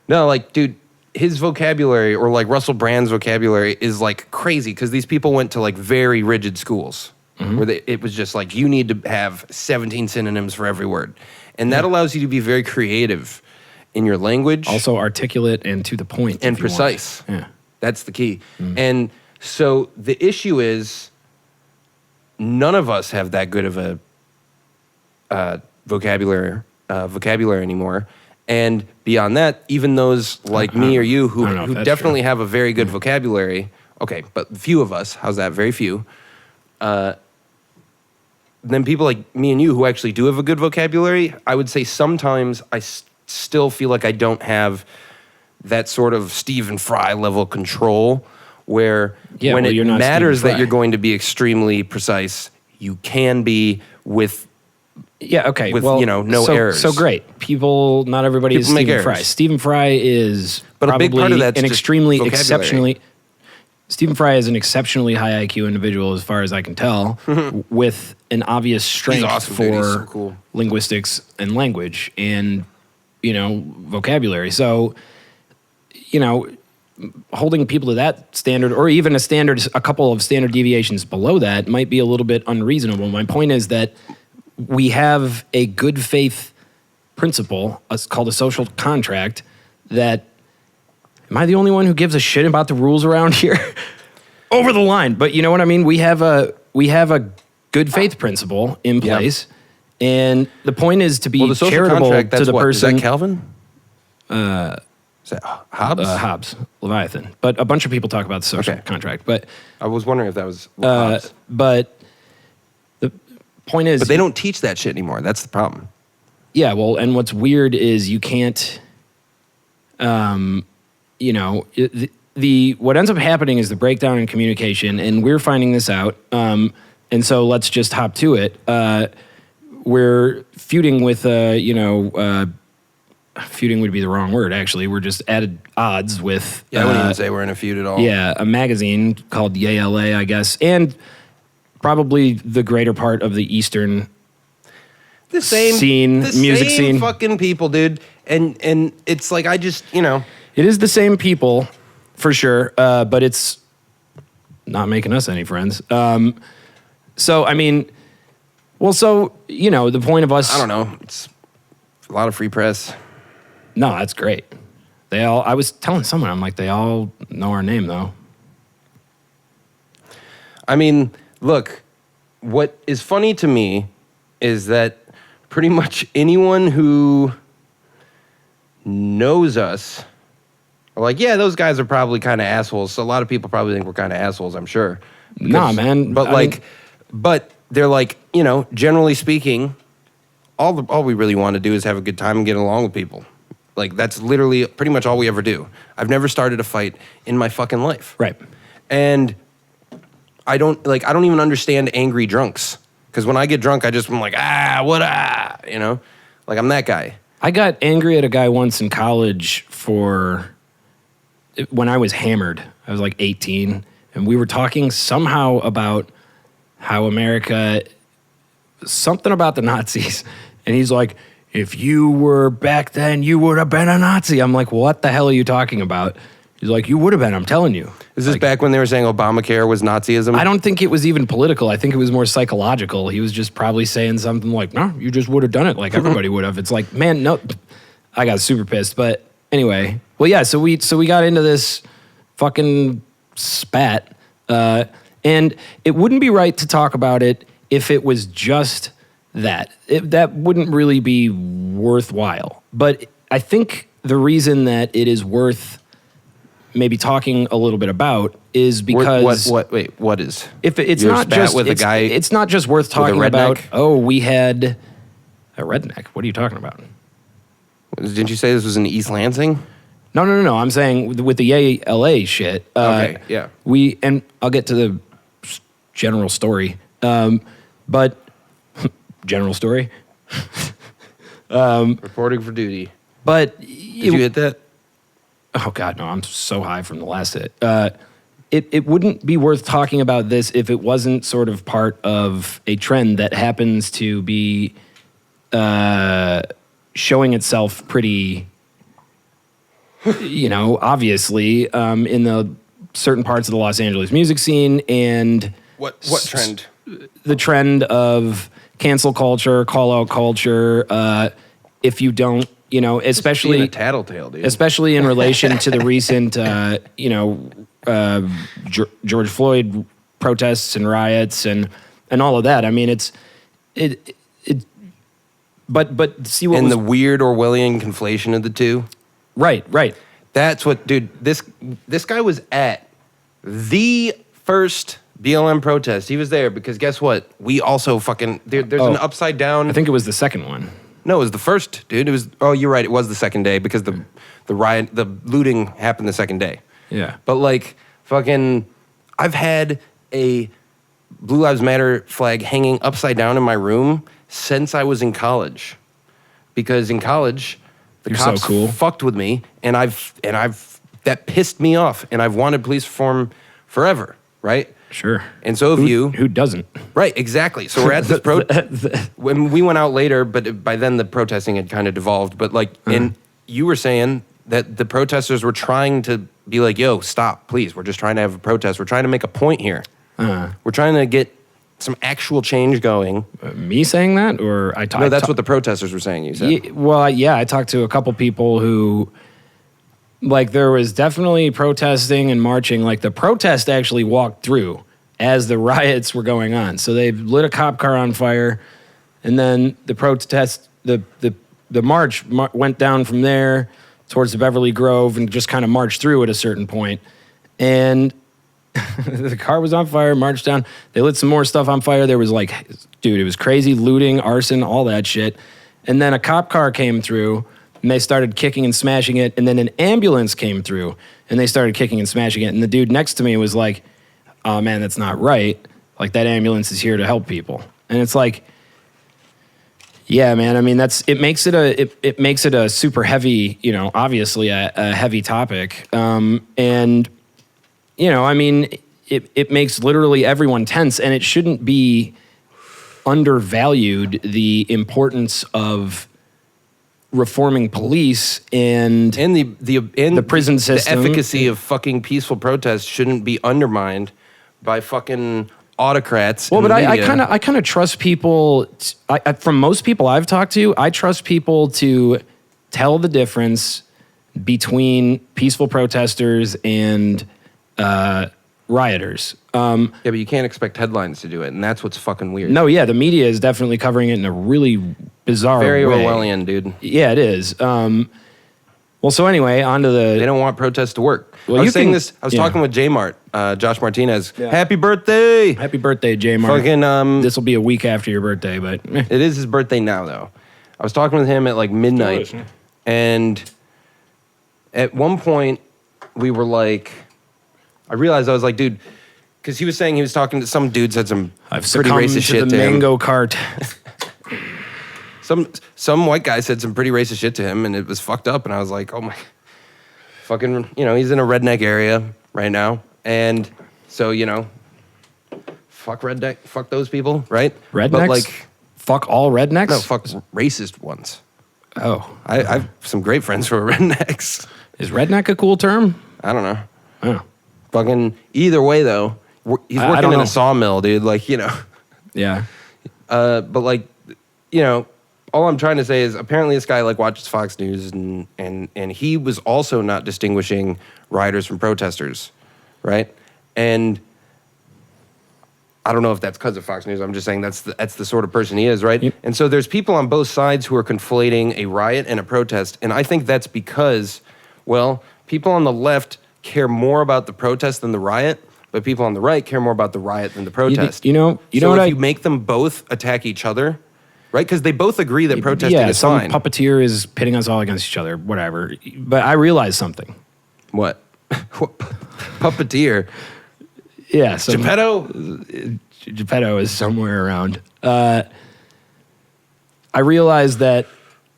no, like, dude, his vocabulary, or like Russell Brand's vocabulary, is like crazy because these people went to like very rigid schools where it was just like you need to have 17 synonyms for every word, and that allows you to be very creative in your language, Also articulate and to the point. and if you want. precise. Yeah. That's the key. And so the issue is none of us have that good of a vocabulary anymore. And beyond that, even those like me or you who definitely have a very good vocabulary, okay, but few of us, how's that? Very few. Then people like me and you who actually do have a good vocabulary, I would say sometimes I still feel like I don't have that sort of Stephen Fry level control where when it matters that you're going to be extremely precise, you can be with okay. with, well, no errors. So great. Not everybody is People make Stephen Fry. errors. Stephen Fry is But a probably big part of that's an just extremely vocabulary. exceptionally. Stephen Fry is an exceptionally high IQ individual, as far as I can tell, with an obvious strength awesome, for dude. He's so cool. linguistics and language and vocabulary. So, holding people to that standard, or even a couple of standard deviations below that, might be a little bit unreasonable. My point is that we have a good faith principle, it's called a social contract, that, am I the only one who gives a shit about the rules around here? Over the line. But you know what I mean? We have a good faith principle in place. And the point is to be the social charitable contract, to the person. Is that Calvin? Is that Hobbes? Hobbes, Leviathan. But a bunch of people talk about the social contract. But I was wondering if that was Hobbes. but the point is, But they don't teach that shit anymore. That's the problem. yeah. Well, and what's weird is you can't. What ends up happening is the breakdown in communication, and we're finding this out. And so let's just hop to it. We're feuding with, feuding would be the wrong word, actually. We're just at odds with... Yeah, I wouldn't even say we're in a feud at all. Yeah, a magazine called YayLA, I guess, and probably the greater part of the Eastern music scene. Fucking people, dude. And it's like, I just, It is the same people, for sure, but it's not making us any friends. The point of us... I don't know. It's a lot of free press. No, that's great. I was telling someone, I'm like, they all know our name, though. I mean, look, what is funny to me is that pretty much anyone who knows us are like, yeah, those guys are probably kind of assholes. So a lot of people probably think we're kind of assholes, I'm sure. Nah, man. But they're like, generally speaking, all we really want to do is have a good time and get along with people. Like, that's literally pretty much all we ever do. I've never started a fight in my fucking life. Right. And I don't even understand angry drunks. Because when I get drunk, I'm like, you know? Like, I'm that guy. I got angry at a guy once in college when I was hammered. I was like 18, and we were talking somehow about how America, something about the Nazis. And he's like, if you were back then, you would have been a Nazi. I'm like, what the hell are you talking about? He's like, you would have been, I'm telling you. Is this back when they were saying Obamacare was Nazism? I don't think it was even political. I think it was more psychological. He was just probably saying something like, no, you just would have done it like everybody would have. It's like, man, no. I got super pissed. But anyway, well, yeah, so we got into this fucking spat. And it wouldn't be right to talk about it if it was just that. That wouldn't really be worthwhile. But I think the reason that it is worth maybe talking a little bit about is because what is if it's You're not spat just with a guy it's not just worth talking about. Oh, we had a redneck. What are you talking about? Didn't you say this was in East Lansing? No. I'm saying with the YayLA shit. Okay, yeah. And I'll get to the general story. But general story. Reporting for duty. But Did you hit that? Oh God, no! I'm so high from the last hit. It wouldn't be worth talking about this if it wasn't sort of part of a trend that happens to be showing itself pretty, obviously in the certain parts of the Los Angeles music scene. And What trend? The trend of cancel culture, call out culture. If you don't, especially being a tattletale, dude. Especially in relation to the recent, George Floyd protests and riots and all of that. I mean, but see what the weird Orwellian conflation of the two. Right. That's what, dude. This guy was at the first BLM protest. He was there because guess what? We also fucking there's an upside down. I think it was the second one. No, it was the first, dude. It was. Oh, you're right. It was the second day because the riot, the looting happened the second day. Yeah. But like, fucking, I've had a Blue Lives Matter flag hanging upside down in my room since I was in college, because in college the cops fucked with me, and I've that pissed me off, and I've wanted police reform forever, right? Sure. And so have you. Who doesn't? Right, exactly. So we're at this when we went out later, but by then the protesting had kind of devolved. But like, and you were saying that the protesters were trying to be like, yo, stop, please. We're just trying to have a protest. We're trying to make a point here. We're trying to get some actual change going. Me saying that? Or I talked? No, that's what the protesters were saying, you said. Yeah, I talked to a couple people who, like, there was definitely protesting and marching. Like, the protest actually walked through as the riots were going on. So they lit a cop car on fire, and then the protest, the march went down from there towards the Beverly Grove and just kind of marched through at a certain point. And the car was on fire, marched down. They lit some more stuff on fire. There was like, dude, it was crazy, looting, arson, all that shit. And then a cop car came through, and they started kicking and smashing it. And then an ambulance came through, and they started kicking and smashing it. And the dude next to me was like, oh man, that's not right. Like, that ambulance is here to help people. And it's like, yeah, man. I mean, it makes it a super heavy, obviously a heavy topic. And I mean, it makes literally everyone tense, and it shouldn't be undervalued, the importance of reforming police and the prison system. The efficacy of fucking peaceful protest shouldn't be undermined by fucking autocrats. Well, but I kind of trust people. From most people I've talked to, I trust people to tell the difference between peaceful protesters and rioters. Yeah, but you can't expect headlines to do it, and that's what's fucking weird. No, yeah, the media is definitely covering it in a really bizarre Very way. Orwellian, dude. Yeah, it is. Well, so anyway, on to the... They don't want protests to work. Well, I was talking with Josh Martinez. Yeah. Happy birthday! Happy birthday, J. Mart. Fucking, this will be a week after your birthday, but... It is his birthday now, though. I was talking with him at like midnight, and at one point, we were like... I realized, I was like, dude, because he was saying he was talking to some dude said some I've pretty succumbed racist to shit the to him. mango cart. Some white guy said some pretty racist shit to him, and it was fucked up. And I was like, oh my, fucking, he's in a redneck area right now, and so fuck redneck, fuck those people, right? Rednecks? But like, Fuck all rednecks? no, fuck racist ones. Oh. I have some great friends who are rednecks. Is redneck a cool term? I don't know. Oh. Fucking either way though, he's I working don't in know. a sawmill, dude. Like Yeah. but like, all I'm trying to say is apparently this guy like watches Fox News and he was also not distinguishing rioters from protesters, right? And I don't know if that's because of Fox News. I'm just saying that's the sort of person he is, right? Yep. And so there's people on both sides who are conflating a riot and a protest, and I think that's because, well, people on the left care more about the protest than the riot, but people on the right care more about the riot than the protest. You know so what if you make them both attack each other, right? Because they both agree that protesting is some fine. puppeteer is pitting us all against each other, whatever. But I realized something. What? Puppeteer. Yeah. So Geppetto? is somewhere around. I realized that,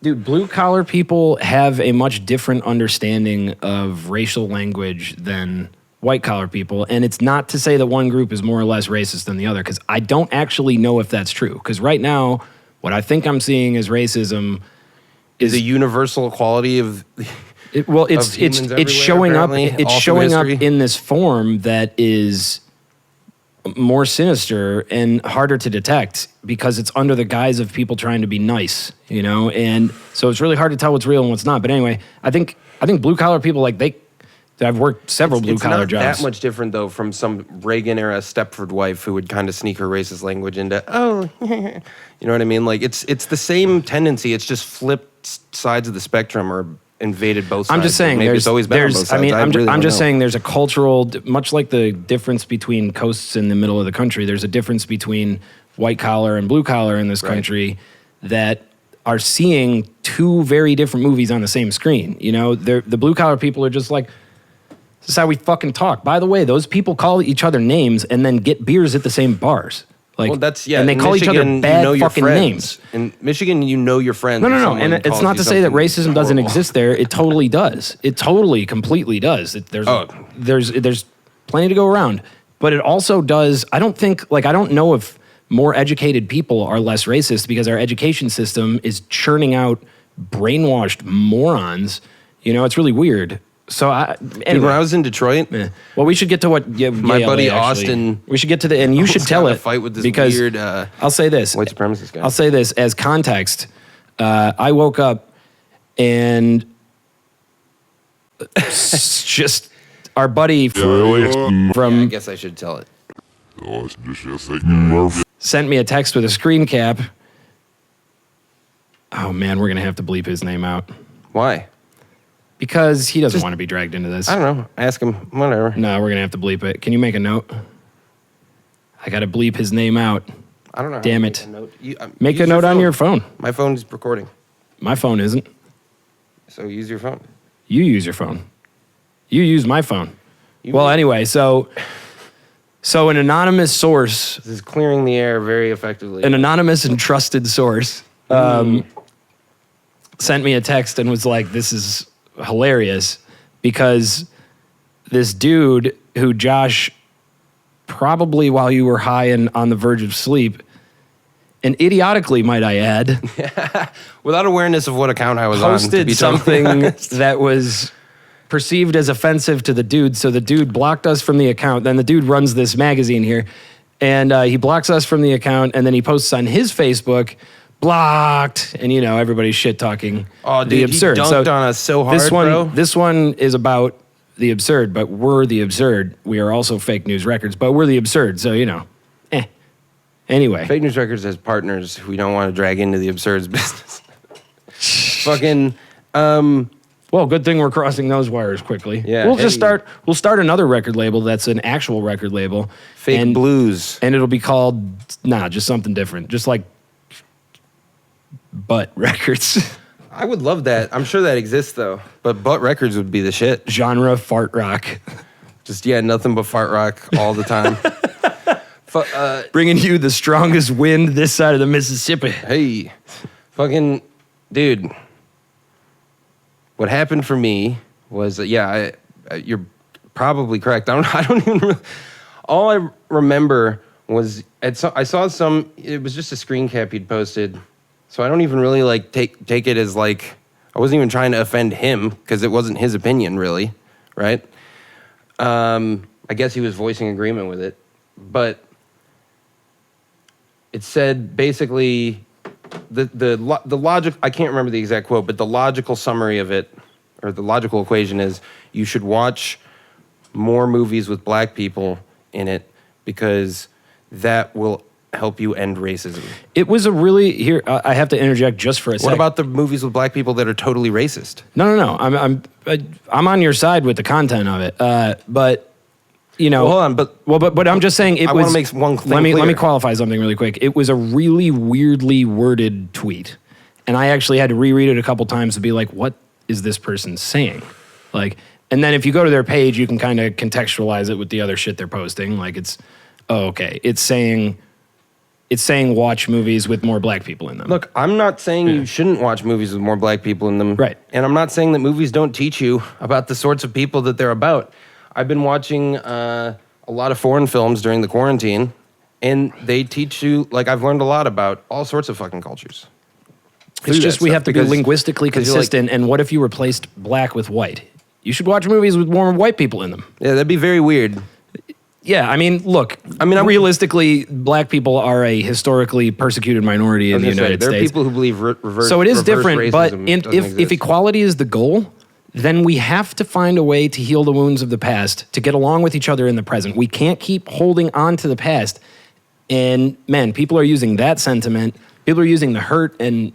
dude, blue collar people have a much different understanding of racial language than white collar people. And it's not to say that one group is more or less racist than the other, because I don't actually know if that's true. Because right now, what I think I'm seeing as racism Is a universal quality of... it's showing up. apparently, It's all through showing up history. in this form that is more sinister and harder to detect because it's under the guise of people trying to be nice, and so it's really hard to tell what's real and what's not. But anyway, I think blue collar people, like I've worked several blue collar jobs. It's not that much different though from some Reagan era Stepford wife who would kind of sneak her racist language into you know what I mean? Like it's the same tendency. It's just flipped sides of the spectrum or invaded both sides. I'm just saying, maybe it's always been on both sides. I'm just saying there's a cultural, much like the difference between coasts in the middle of the country, there's a difference between white collar and blue collar in this country that are seeing two very different movies on the same screen. The blue collar people are just like, this is how we fucking talk. By the way, those people call each other names and then get beers at the same bars. Like, well, that's and they in call each other Michigan, bad your fucking friends. names. In Michigan, your friends. No. And it's not to say that racism doesn't exist there. It totally does. It totally, completely does. There's plenty to go around. But it also does, I don't know if more educated people are less racist because our education system is churning out brainwashed morons. It's really weird. So Dude, when I was in Detroit, well, we should get to what my YayLA buddy actually- Austin. We should get to and you should tell got in it a fight with this because weird. I'll say this. White supremacist guy. I'll say this as context. I woke up and just our buddy I from guess I should tell it. sent me a text with a screen cap. Oh man, we're gonna have to bleep his name out Why? because he doesn't want to be dragged into this. I don't know. Ask him. Whatever. No, we're gonna have to bleep it. Can you make a note? I gotta bleep his name out. I don't know. How Damn to it. Make a note, Make use a note on phone. your phone. My phone's recording, My phone isn't. so use your phone. You use your phone. You use my phone. You Well, will. anyway, so an anonymous source, This is clearing the air very effectively. an anonymous and trusted source, sent me a text and was like, "This is hilarious," because this dude who Josh, probably while you were high and on the verge of sleep, and idiotically, might I add, Without awareness of what account I was on, to posted be totally something honest. that was perceived as offensive to the dude. So the dude blocked us from the account. Then the dude runs this magazine here, and he blocks us from the account. And then he posts on his Facebook, blocked, and everybody's shit talking. Oh, dude, the absurd. he dunked on us so hard, bro. This one is about the absurd, but we're the absurd. We are also Fake News Records, but we're the absurd. So Anyway, Fake News Records has partners who we don't want to drag into the absurds business. Fucking. well, good thing we're crossing those wires quickly. Yeah, we'll just hey. We'll start another record label that's an actual record label. Fake blues. And it'll be called, just something different. Just like Butt Records. I would love that. I'm sure that exists though. But Butt Records would be the shit. Genre fart rock. Just nothing but fart rock all the time. Bringing you the strongest wind this side of the Mississippi. Hey, fucking dude. What happened for me was you're probably correct. I don't even. All I remember was I saw some. It was just a screen cap he'd posted, so I don't even really like take it as like I wasn't even trying to offend him because it wasn't his opinion really, right? I guess he was voicing agreement with it, but it said basically the logic. I can't remember the exact quote, but the logical summary of it, or the logical equation is you should watch more movies with black people in it because that will help you end racism. It was a really here. I have to interject just for a second. What about the movies with black people that are totally racist? No. I'm on your side with the content of it, but you know. Well, hold on, but I'm just saying it I was. want to make one thing let me clear. qualify something really quick. It was a really weirdly worded tweet, and I actually had to reread it a couple times to be like, what is this person saying? Like, and then if you go to their page, you can kind of contextualize it with the other shit they're posting. Like it's, okay, it's saying watch movies with more black people in them. Look, I'm not saying you shouldn't watch movies with more black people in them. Right. And I'm not saying that movies don't teach you about the sorts of people that they're about. I've been watching a lot of foreign films during the quarantine, and they teach you, like, I've learned a lot about all sorts of fucking cultures. It's just we have to be linguistically consistent, and what if you replaced black with white? You should watch movies with more white people in them. Yeah, that'd be very weird. Yeah, I mean, look. Realistically, black people are a historically persecuted minority in the United States. There are people who believe reverse. So it is different, racism but if equality is the goal, then we have to find a way to heal the wounds of the past, to get along with each other in the present. We can't keep holding on to the past. And man, people are using that sentiment. People are using the hurt and,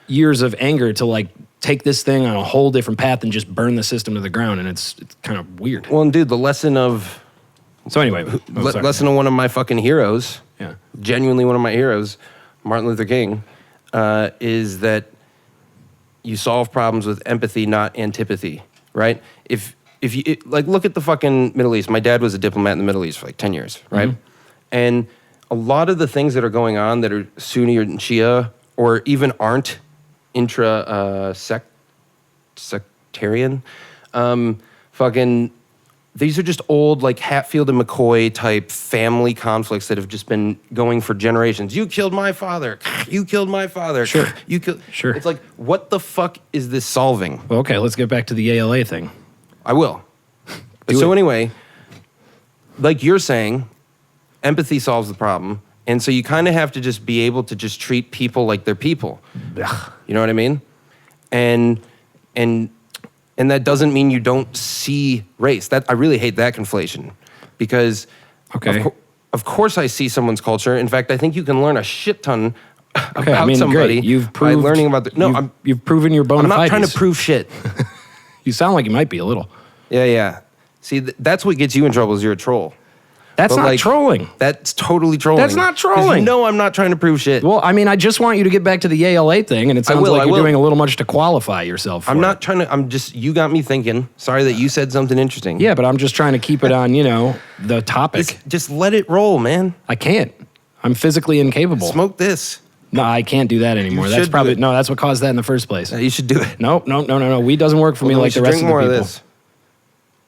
years of anger to like take this thing on a whole different path and just burn the system to the ground. And it's kind of weird. Well, and dude, the lesson of... So anyway, lesson of one of my fucking heroes, genuinely one of my heroes, Martin Luther King, is that you solve problems with empathy, not antipathy, right? If you look at the fucking Middle East. My dad was a diplomat in the Middle East for like 10 years, right? Mm-hmm. And a lot of the things that are going on that are Sunni or Shia or even aren't sectarian, these are just old, like, Hatfield and McCoy type family conflicts that have just been going for generations. You killed my father. You killed my father. Sure. Sure. It's like, what the fuck is this solving? Okay, let's get back to the YayLA thing. I will. Anyway, like you're saying, empathy solves the problem. And so you kind of have to just be able to just treat people like they're people. Ugh. You know what I mean? And that doesn't mean you don't see race. I really hate that conflation because of course I see someone's culture. In fact, I think you can learn a shit ton about somebody by learning about you've proven your bona fides. I'm not trying to prove shit. You sound like you might be a little. Yeah. See, that's what gets you in trouble is you're a troll. That's not trolling. That's totally trolling. That's not trolling. No, I'm not trying to prove shit. Well, I mean, I just want you to get back to the YayLA thing, and it sounds like you're doing a little much to qualify yourself. I'm not trying to. You got me thinking. Sorry that you said something interesting. Yeah, but I'm just trying to keep it on, the topic. Just let it roll, man. I can't. I'm physically incapable. Smoke this. No, I can't do that anymore. That's probably that's what caused that in the first place. You should do it. No. Weed doesn't work for me like the rest of the people. Drink more of this.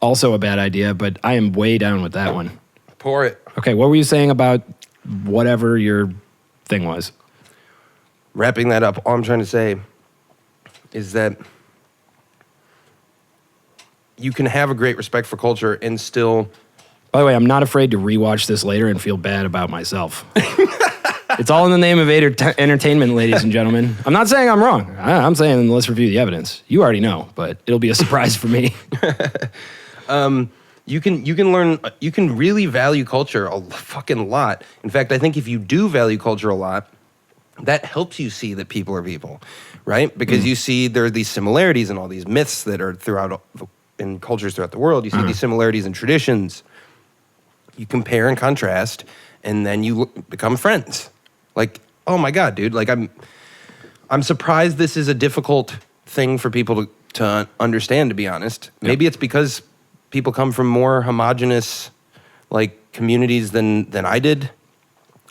Also a bad idea, but I am way down with that one. Pour it. Okay, what were you saying about whatever your thing was? Wrapping that up, all I'm trying to say is that you can have a great respect for culture and still... By the way, I'm not afraid to rewatch this later and feel bad about myself. It's all in the name of entertainment, ladies and gentlemen. I'm not saying I'm wrong. I'm saying let's review the evidence. You already know, but it'll be a surprise for me. You can learn, you can really value culture a fucking lot. In fact, I think if you do value culture a lot, that helps you see that people are people, right? Because you see there are these similarities in all these myths that are in cultures throughout the world. You see these similarities in traditions. You compare and contrast, and then you become friends. Like, oh my God, dude! Like I'm surprised this is a difficult thing for people to understand. To be honest, maybe it's because people come from more homogenous, like, communities than I did,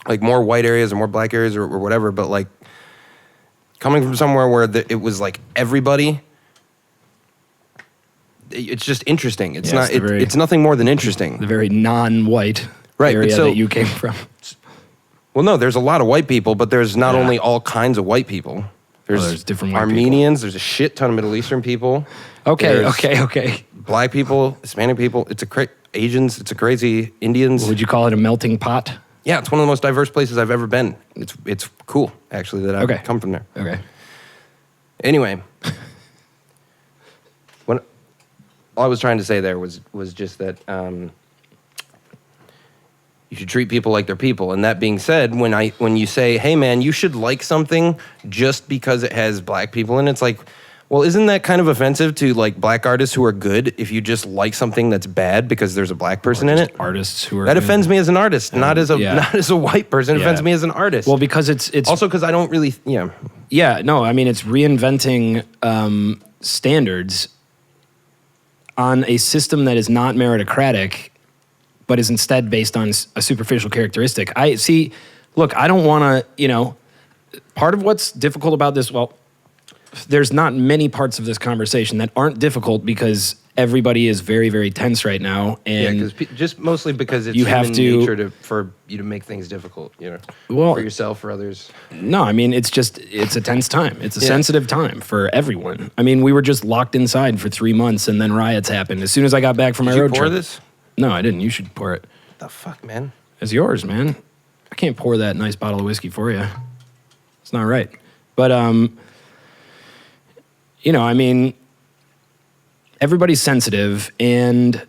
like more white areas or more black areas or whatever. But like coming from somewhere where it was like everybody, it's just interesting. It's not. It's nothing more than interesting. The very non-white area that you came from. Well, no, there's a lot of white people, but there's not only all kinds of white people. There's different white Armenians. There's a shit ton of Middle Eastern people. Okay. Black people, Hispanic people. Asians. It's a crazy Indians. Would you call it a melting pot? Yeah, it's one of the most diverse places I've ever been. It's cool actually that I've come from there. Okay. Anyway, all I was trying to say there was just that you should treat people like they're people. And that being said, when you say, hey man, you should like something just because it has black people in it, it's like, well, isn't that kind of offensive to like black artists who are good if you just like something that's bad because there's a black person in it? Artists who are that good. Offends me as an artist, not as a white person. It offends me as an artist. Well, because it's also because I don't really Yeah, no, I mean it's reinventing standards on a system that is not meritocratic, but is instead based on a superficial characteristic. I don't want to, part of what's difficult about this, well, there's not many parts of this conversation that aren't difficult because everybody is very, very tense right now. And just mostly because it's human nature for you to make things difficult, for yourself, for others. No, I mean, it's a tense time. It's a sensitive time for everyone. I mean, we were just locked inside for 3 months and then riots happened. As soon as I got back from my road trip. Did you pour this? No, I didn't. You should pour it. The fuck, man? It's yours, man. I can't pour that nice bottle of whiskey for you. It's not right. But, I mean, everybody's sensitive, and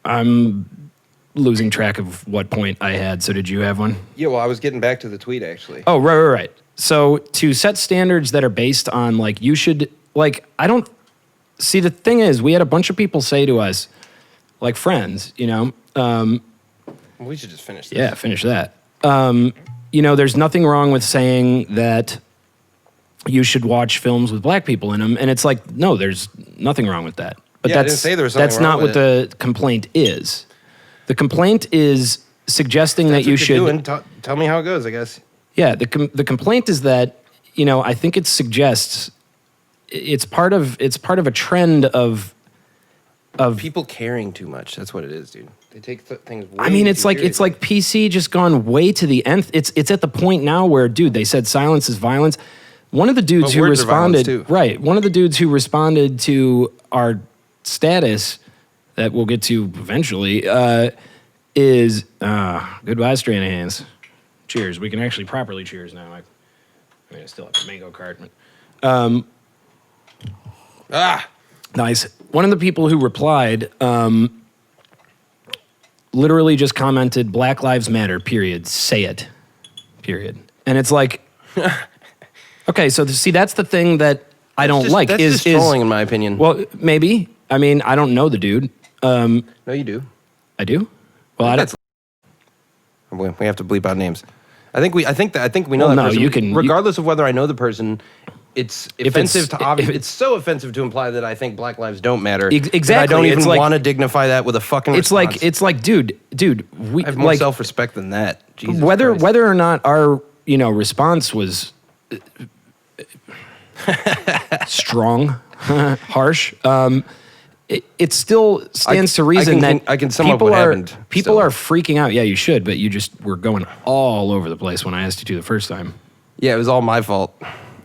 I'm losing track of what point I had. So did you have one? Yeah, well, I was getting back to the tweet, actually. Oh, right. So to set standards that are based on, like, you should, like, I don't, see, the thing is, we had a bunch of people say to us, like friends, we should just finish this. Yeah, finish that. There's nothing wrong with saying that you should watch films with black people in them, and it's like, no, there's nothing wrong with that. But I didn't say there was something that's wrong not with what the complaint is. The complaint is suggesting that you should. Tell me how it goes, I guess. Yeah, the complaint is that I think it suggests it's part of a trend of people caring too much. That's what it is, dude. They take things. Way it's like PC just gone way to the nth. It's at the point now where, dude, they said silence is violence. One of the dudes who responded, one of the dudes who responded to our status that we'll get to eventually is goodbye, Stranahan's. Cheers. We can actually properly cheers now. I still have a mango cart. Nice. One of the people who replied literally just commented, Black Lives Matter, period. Say it, period. And it's like, okay, so see, that's the thing that I don't like. That's just trolling, in my opinion. Well, maybe. I mean, I don't know the dude. No, you do. I do? Well, I don't. We have to bleep out names. I think we know that person. You can, regardless of whether I know the person. It's offensive it's so offensive to imply that I think Black lives don't matter. Exactly. I don't even want to dignify that with a fucking response. It's like, dude, we I have more self-respect than that. Jesus whether Christ. Whether or not our response was strong, harsh, it still stands to reason that I can sum up what happened. People are freaking out. Yeah, you should, but you just were going all over the place when I asked you to the first time. Yeah, it was all my fault.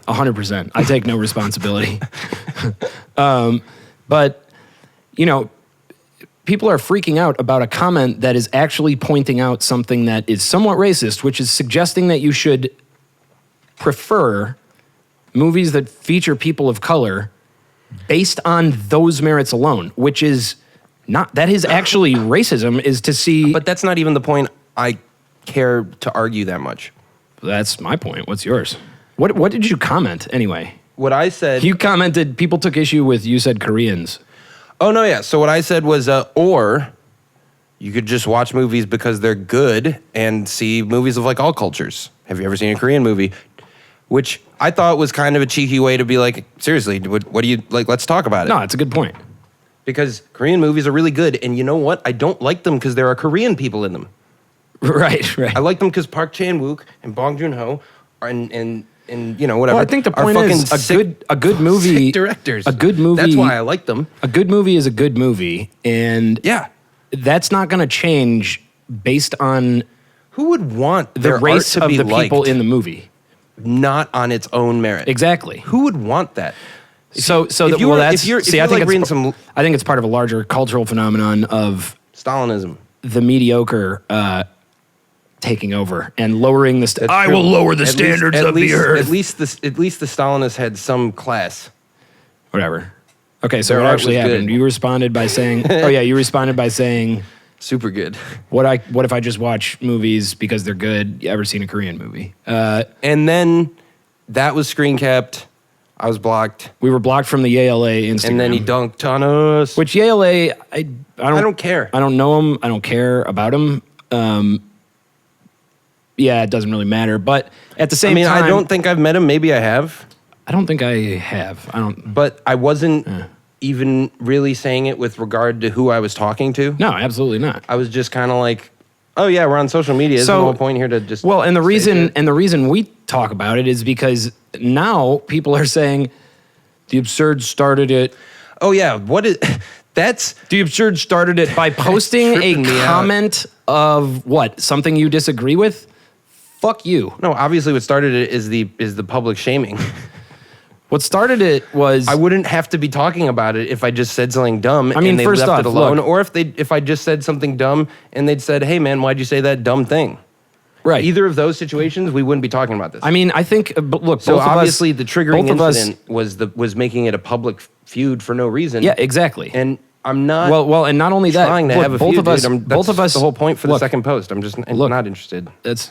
100%. I take no responsibility. But, people are freaking out about a comment that is actually pointing out something that is somewhat racist, which is suggesting that you should prefer movies that feature people of color based on those merits alone, which is not, that is actually racism, is to see. But that's not even the point I care to argue that much. That's my point. What's yours? What did you comment anyway? What I said... You commented, people took issue with, you said Koreans. Oh, no, yeah. So what I said was, or you could just watch movies because they're good and see movies of like all cultures. Have you ever seen a Korean movie? Which I thought was kind of a cheeky way to be like, seriously, what do you, like, let's talk about it. No, it's a good point. Because Korean movies are really good. And you know what? I don't like them because there are Korean people in them. Right. I like them because Park Chan-wook and Bong Joon-ho are and whatever. Well, I think the are point fucking is a good movie. sick directors. A good movie. That's why I like them. A good movie is a good movie, and Yeah. that's not going to change based on Who would want the their race art to of be the people liked, in the movie. not on its own merit? Exactly. Who would want that? So if you were- if you're I think like it's reading some I think it's part of a larger cultural phenomenon of Stalinism. the mediocre taking over and lowering the. That's I true. will lower the At standards least, of the earth. At least the Stalinists had some class. Whatever. Okay, so Their what art actually was happened? good. You responded by saying, "Oh yeah," you responded by saying, Super good. What if I just watch movies because they're good? You ever seen a Korean movie? And then that was screen capped. I was blocked. We were blocked from the YayLA Instagram. And then he dunked on us. Which YayLA, I don't care. I don't know him. I don't care about him. Yeah, it doesn't really matter. But at the same time, I don't think I've met him. Maybe I have. I don't think I have. I don't. But I wasn't even really saying it with regard to who I was talking to. No, absolutely not. I was just kind of like, oh yeah, we're on social media. Isn't the whole point here to just and the say reason shit? we talk about it is because now people are saying the absurd started it. Oh yeah, what is that's The absurd started it by posting a tripping me out. comment of what? Something you disagree with? Fuck you. no. Obviously, what started it is the public shaming. What started it was I wouldn't have to be talking about it if I just said something dumb I mean, and they first left off, it alone, look. or if I just said something dumb and they'd said, "Hey man, why'd you say that dumb thing?" right. Either of those situations, we wouldn't be talking about this. I mean, I think but look. so both of us- obviously, the triggering both of us- incident was making it a public feud for no reason. Yeah, exactly. And I'm not well, and not only that, trying to look, have a both feud. of us, dude. both of us. The whole point for the look, second post. I'm just Look. not interested. That's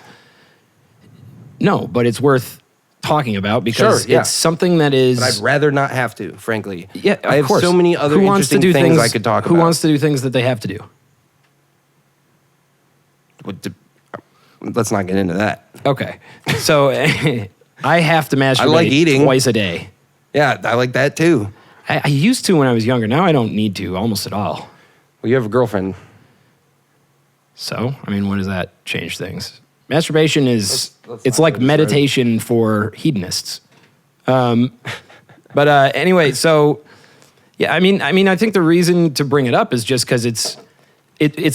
no, but it's worth talking about because Sure, yeah. it's something that is. But I'd rather not have to, frankly. Yeah, of I have course. so many other Who wants to interesting do things I could talk about. Who wants to do things that they have to do? Let's not get into that. Okay, so I have to masturbate like eating. twice a day. Yeah, I like that too. I used to when I was younger. Now I don't need to almost at all. Well, you have a girlfriend. So, I mean, what does that change things? Masturbation is, Let's it's not like go this meditation for hedonists. But anyway, so, yeah, I mean, I think the reason to bring it up is just because it's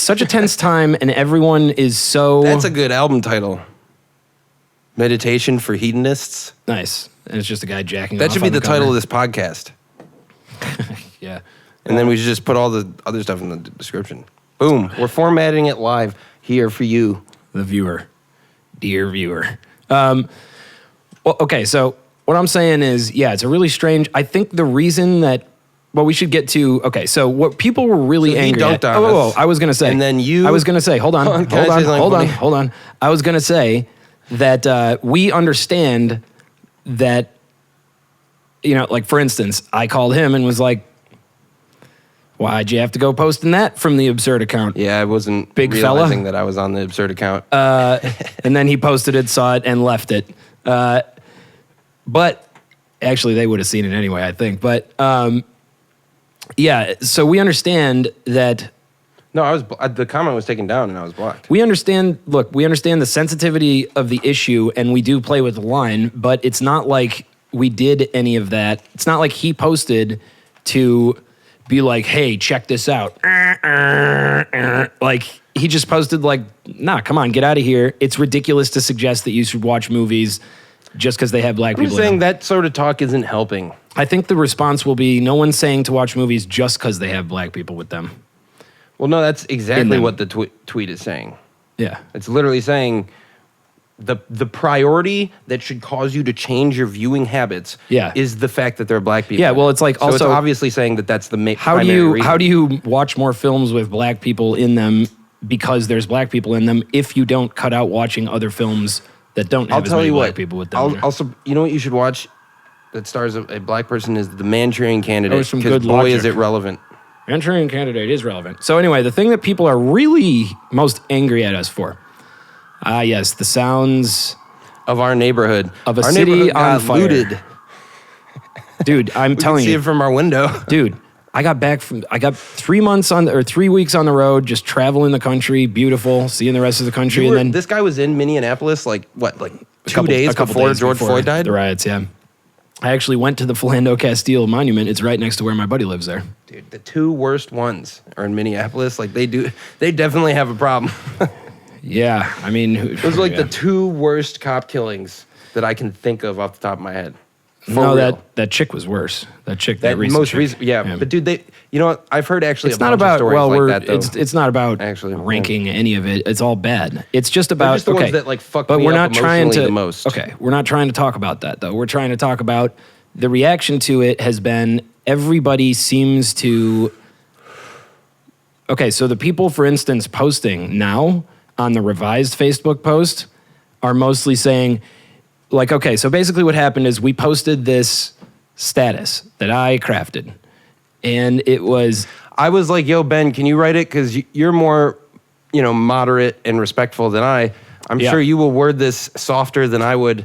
such a tense time and everyone is so... That's a good album title. Meditation for Hedonists. Nice. And it's just a guy jacking That off should be on the title of cover. this podcast. Yeah. And then we should just put all the other stuff in the description. Boom. We're formatting it live here for you. The viewer. Dear viewer. Well, okay, so what I'm saying is, yeah, it's a really strange... I think the reason that... Well, we should get to... Okay, so what people were really So he angry at... dunked on us. I was going to say... And then you- I was going to say, hold on, Hold on, can I say something funny? hold on. I was going to say that we understand that, you know, like, for instance, I called him and was like, why'd you have to go posting that from the absurd account? Yeah, I wasn't Big fella? realizing that I was on the absurd account. And then he posted it, saw it, and left it. But actually, they would have seen it anyway, I think. But yeah, so we understand that. No, the comment was taken down and I was blocked. We understand. Look, we understand the sensitivity of the issue, and we do play with the line. But it's not like we did any of that. It's not like he posted to be like, "Hey, check this out." Like he just posted like, "Nah, come on, get out of here." It's ridiculous to suggest that you should watch movies just because they have black I'm people. just in saying them. that sort of talk isn't helping. I think the response will be no one's saying to watch movies just because they have black people with them. Well, no, that's exactly them. what the tweet is saying. Yeah. It's literally saying the priority that should cause you to change your viewing habits Yeah. is the fact that there are black people. Yeah, well, it's like so it's also- obviously saying that that's the How primary reason. do you watch more films with black people in them because there's black people in them if you don't cut out watching other films that don't have I'll as tell many you black what. people with them? Also, you know what you should watch that stars a black person is The Manchurian Candidate. Oh, some Because good boy, is logic. it relevant. Manchurian Candidate is relevant. So anyway, the thing that people are really most angry at us for, yes, the sounds, Of our neighborhood. Of a our city neighborhood on got fire. looted. dude. I'm We telling can see you, it from our window. dude. I got 3 months or 3 weeks on the road, just traveling the country, beautiful, seeing the rest of the country, and then This guy was in Minneapolis like a 2 couple days before George Floyd died? the riots. Yeah, I actually went to the Philando Castile Monument. It's right next to where my buddy lives there. Dude, the 2 worst ones are in Minneapolis. Like they definitely have a problem. Yeah, I mean, Those are like the 2 worst cop killings that I can think of off the top of my head. No, real. that chick was worse. That chick, That recent most chick. recent, yeah. But dude, you know what? I've heard actually It's a not bunch about of stories well, like that though. it's not about Actually, ranking any of it. It's all bad. It's just about just the okay. ones that, like, fuck but me we're up not trying emotionally to. the most. Okay, we're not trying to talk about that though. We're trying to talk about the reaction to it has been everybody seems to. Okay, so the people, for instance, posting now on the revised Facebook post are mostly saying, like, okay, so basically what happened is we posted this status that I crafted, and it was. I was like, yo, Ben, can you write it? Because you're more, moderate and respectful than I. I'm Yeah. sure you will word this softer than I would,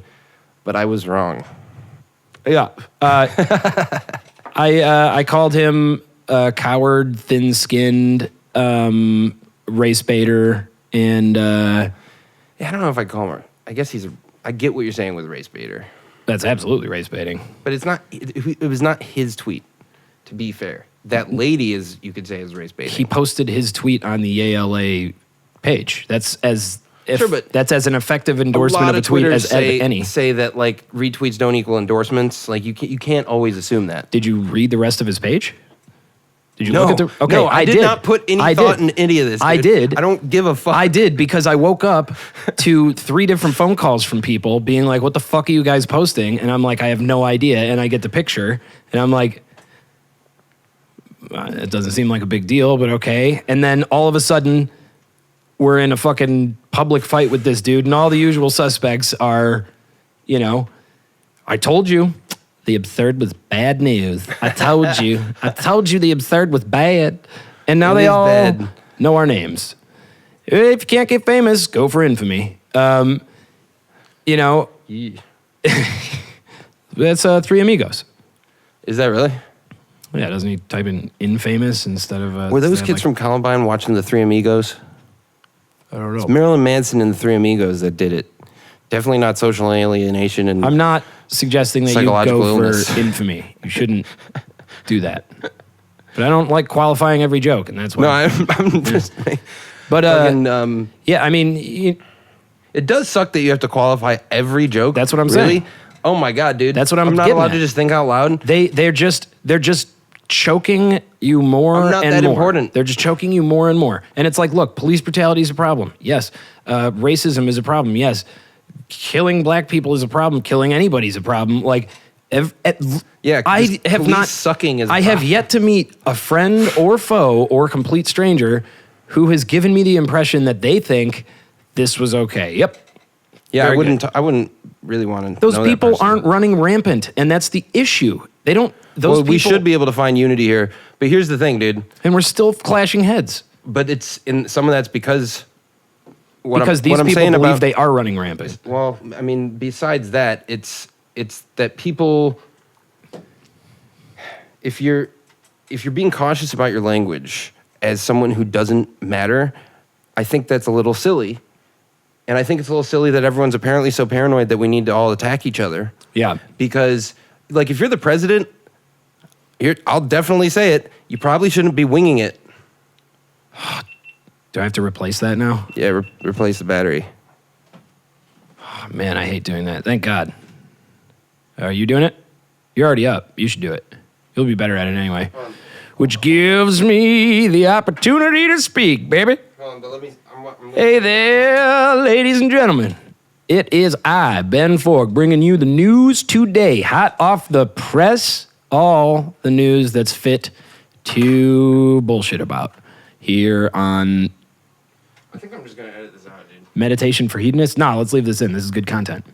but I was wrong. Yeah. I called him a coward, thin-skinned, race baiter, and Yeah, I don't know if I call him. I guess I get what you're saying with race baiter, that's absolutely race baiting. but it's not. It was not his tweet. To be fair, that lady you could say is race baiting. He posted his tweet on the YayLA page. That's as Sure, but that's as an effective a endorsement lot of a tweet Twitters as any. say that like retweets don't equal endorsements. Like you can't always assume that. Did you read the rest of his page? Did you No, look at the? Okay, no, I did not put any thought in any of this. I dude. did. I don't give a fuck. I did because I woke up to 3 different phone calls from people being like, "What the fuck are you guys posting?" And I'm like, "I have no idea." And I get the picture, and I'm like, "It doesn't seem like a big deal, but okay." And then all of a sudden, we're in a fucking public fight with this dude, and all the usual suspects are, I told you. The absurd was bad news. I told you. I told you the absurd was bad. And now It they is all bad. know our names. If you can't get famous, go for infamy. Yeah. That's 3 Amigos. Is that really? Yeah, doesn't he type in infamous instead of... Were those kids from Columbine watching the Three Amigos? I don't know. It's Marilyn Manson and the Three Amigos that did it. Definitely not social alienation and I'm not suggesting that you Psychological go illness. for infamy. You shouldn't do that. But I don't like qualifying every joke, and that's why. no, I'm just. But fucking, yeah, I mean, it does suck that you have to qualify every joke. That's what I'm really? saying. Oh my god, dude. That's what I'm not getting allowed at. to just think out loud. they're just choking you more I'm not and that more. important. They're just choking you more and more. And it's like, look, police brutality is a problem. Yes. Racism is a problem. Yes. Killing black people is a problem. Killing anybody's a problem. Like, Yeah, 'cause I have police not sucking is a I have problem. yet to meet a friend or foe or complete stranger who has given me the impression that they think this was okay. Yep. Yeah, Very I wouldn't really want to. Those know that people person. aren't running rampant, and that's the issue. They don't. Those Well, people, we should be able to find unity here, but here's the thing, dude. and we're still clashing heads But it's in some of that's because because these what I'm people saying believe about, they are running rampant. Well, I mean, besides that, it's that people. If you're being cautious about your language as someone who doesn't matter, I think that's a little silly. And I think it's a little silly that everyone's apparently so paranoid that we need to all attack each other. Yeah. Because, like, if you're the president, I'll definitely say it, you probably shouldn't be winging it. Do I have to replace that now? Yeah, replace the battery. Oh, man, I hate doing that. Thank God. Are you doing it? You're already up. You should do it. You'll be better at it anyway. Which gives me the opportunity to speak, baby. Hold on, but let me. Hey there, ladies and gentlemen. It is I, Ben Fork, bringing you the news today, hot off the press. All the news that's fit to bullshit about here on I think I'm just gonna edit this out, dude. Meditation for Hedonists. Nah, let's leave this in. This is good content.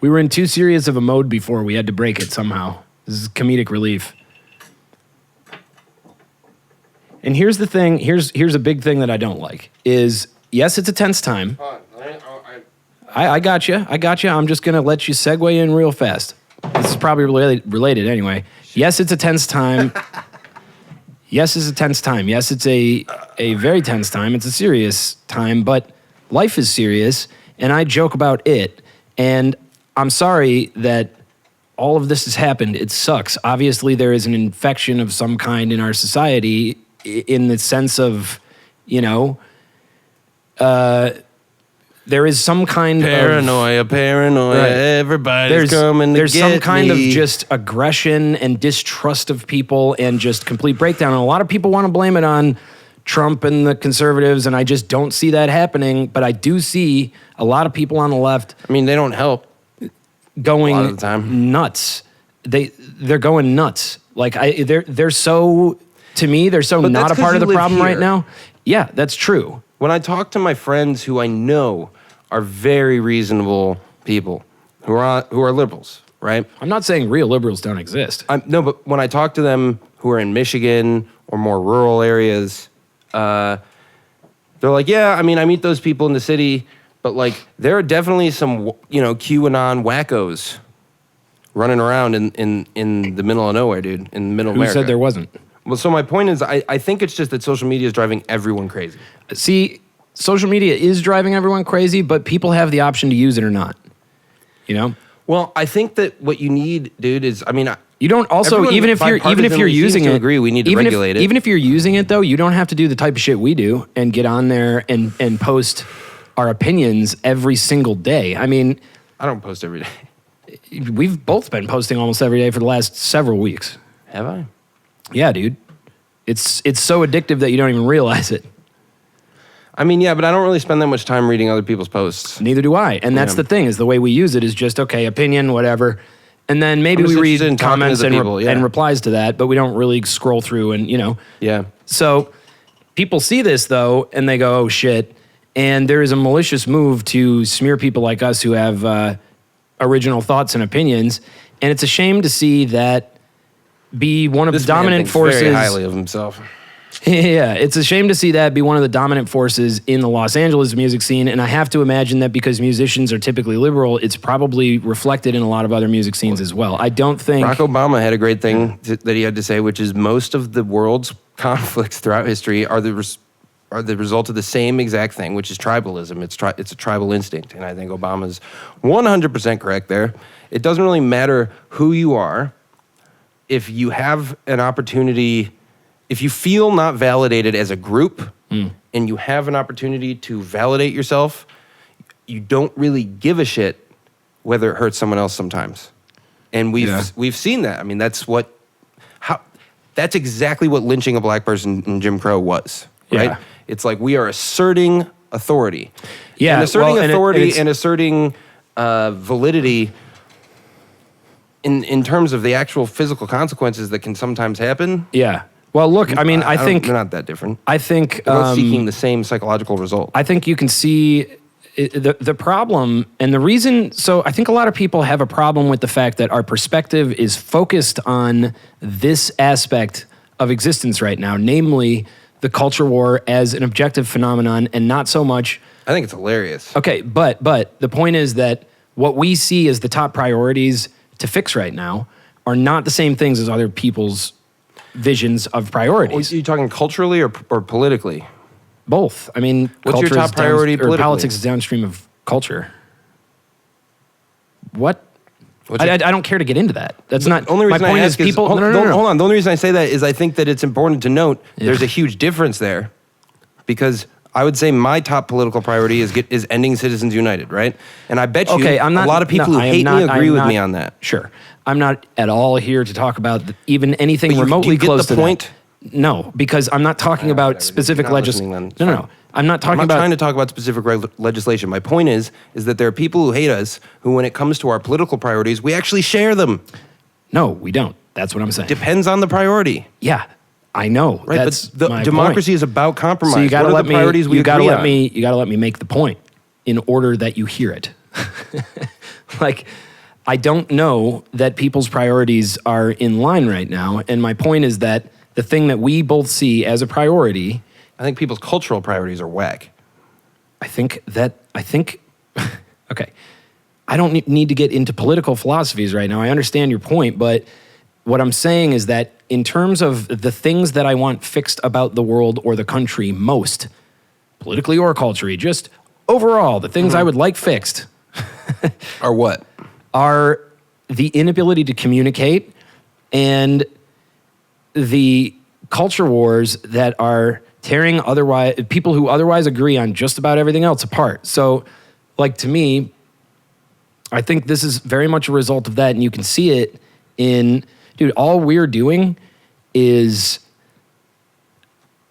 We were in too serious of a mode before. We had to break it somehow. This is comedic relief. And here's the thing. Here's a big thing that I don't like is, yes, it's a tense time. I got you. I'm just going to let you segue in real fast. This is probably related anyway. Yes, it's a tense time. Yes, it's a tense time. Yes, it's a very tense time. It's a serious time, but life is serious, and I joke about it. And I'm sorry that all of this has happened. It sucks. Obviously, there is an infection of some kind in our society in the sense of, there is some kind paranoia, of... Paranoia, everybody's coming to There's get some kind me. of just aggression and distrust of people and just complete breakdown. And a lot of people want to blame it on Trump and the conservatives, and I just don't see that happening. But I do see a lot of people on the left... I mean, they don't help. Going a lot of the time. Nuts. They're going nuts. Like they're so... To me, they're so But not a that's part of 'cause the you live problem right here. now. Yeah, that's true. When I talk to my friends who I know are very reasonable people, who are liberals, right? I'm not saying real liberals don't exist. No, but when I talk to them who are in Michigan or more rural areas, they're like, yeah, I mean, I meet those people in the city, but like, there are definitely some, QAnon wackos running around in the middle of nowhere, dude, in the middle of Who America. said there wasn't? Well, so my point is, I think it's just that social media is driving everyone crazy. See, social media is driving everyone crazy, but people have the option to use it or not. Well, I think that what you need, dude, is, I mean, You don't also everyone even if you're bipartisanly using seems to it. agree we need to regulate it. Even if you're using it though, you don't have to do the type of shit we do and get on there and post our opinions every single day. I mean, I don't post every day. we've both been posting almost every day for the last several weeks. Have I? Yeah, dude. It's so addictive that you don't even realize it. I mean, yeah, but I don't really spend that much time reading other people's posts. Neither do I. And that's Yeah. the thing, is the way we use it is just, okay, opinion, whatever. And then maybe I'm we just read interested in talking to comments the and, people, yeah. and replies to that, but we don't really scroll through and, Yeah. So people see this, though, and they go, oh, shit. And there is a malicious move to smear people like us who have original thoughts and opinions. And it's a shame to see that be one of This the dominant man thinks forces. very highly of himself. Yeah, it's a shame to see that be one of the dominant forces in the Los Angeles music scene. And I have to imagine that because musicians are typically liberal, it's probably reflected in a lot of other music scenes as well. I don't think... Barack Obama had a great thing that he had to say, which is most of the world's conflicts throughout history are the result of the same exact thing, which is tribalism. It's a tribal instinct. And I think Obama's 100% correct there. It doesn't really matter who you are. If you have an opportunity, if you feel not validated as a group and you have an opportunity to validate yourself, you don't really give a shit whether it hurts someone else sometimes. And we've seen that. I mean, that's exactly what lynching a black person in Jim Crow was, right? Yeah. It's like we are asserting authority. Yeah, And asserting well, and authority it's- and asserting validity in terms of the actual physical consequences that can sometimes happen. Yeah. Well, look, I mean, I think... they're not that different. I think... They're both seeking the same psychological result. I think you can see the problem and the reason. So I think a lot of people have a problem with the fact that our perspective is focused on this aspect of existence right now, namely the culture war as an objective phenomenon and not so much... I think it's hilarious. Okay, but the point is that what we see as the top priorities to fix right now are not the same things as other people's visions of priorities. Are you talking culturally or politically? Both. I mean, What's your culture top is priority or politically? politics is downstream of culture. What? What's I your- don't care to get into that. That's not. The only reason my point I is ask people. hold, no. hold on. The only reason I say that is I think that it's important to note there's a huge difference there, because I would say my top political priority is ending Citizens United, right? And I bet you Okay, I'm not. a lot of people no, who I am hate not- me agree I'm with not- me on that. Sure, I'm not at all here to talk about even anything But do remotely you get close the to point? that. No, because I'm not talking about whatever. specific You're not listening legislation. then. No, Fine. I'm not talking I'm not about. trying to talk about specific legislation. My point is that there are people who hate us who, when it comes to our political priorities, we actually share them. No, we don't. That's what I'm saying. Depends on the priority. Yeah, I know. Right, That's but the my democracy point. is about compromise. So you got to what are let the me. priorities we You got to agree let on? me. You got to let me make the point in order that you hear it. Like, I don't know that people's priorities are in line right now, and my point is that the thing that we both see as a priority, I think people's cultural priorities are whack. okay, I don't need to get into political philosophies right now. I understand your point, but what I'm saying is that in terms of the things that I want fixed about the world or the country most, politically or culturally, just overall, the things I would like fixed Or what? are the inability to communicate and the culture wars that are tearing people who otherwise agree on just about everything else apart. So, like, to me, I think this is very much a result of that, and you can see it in, dude, all we're doing is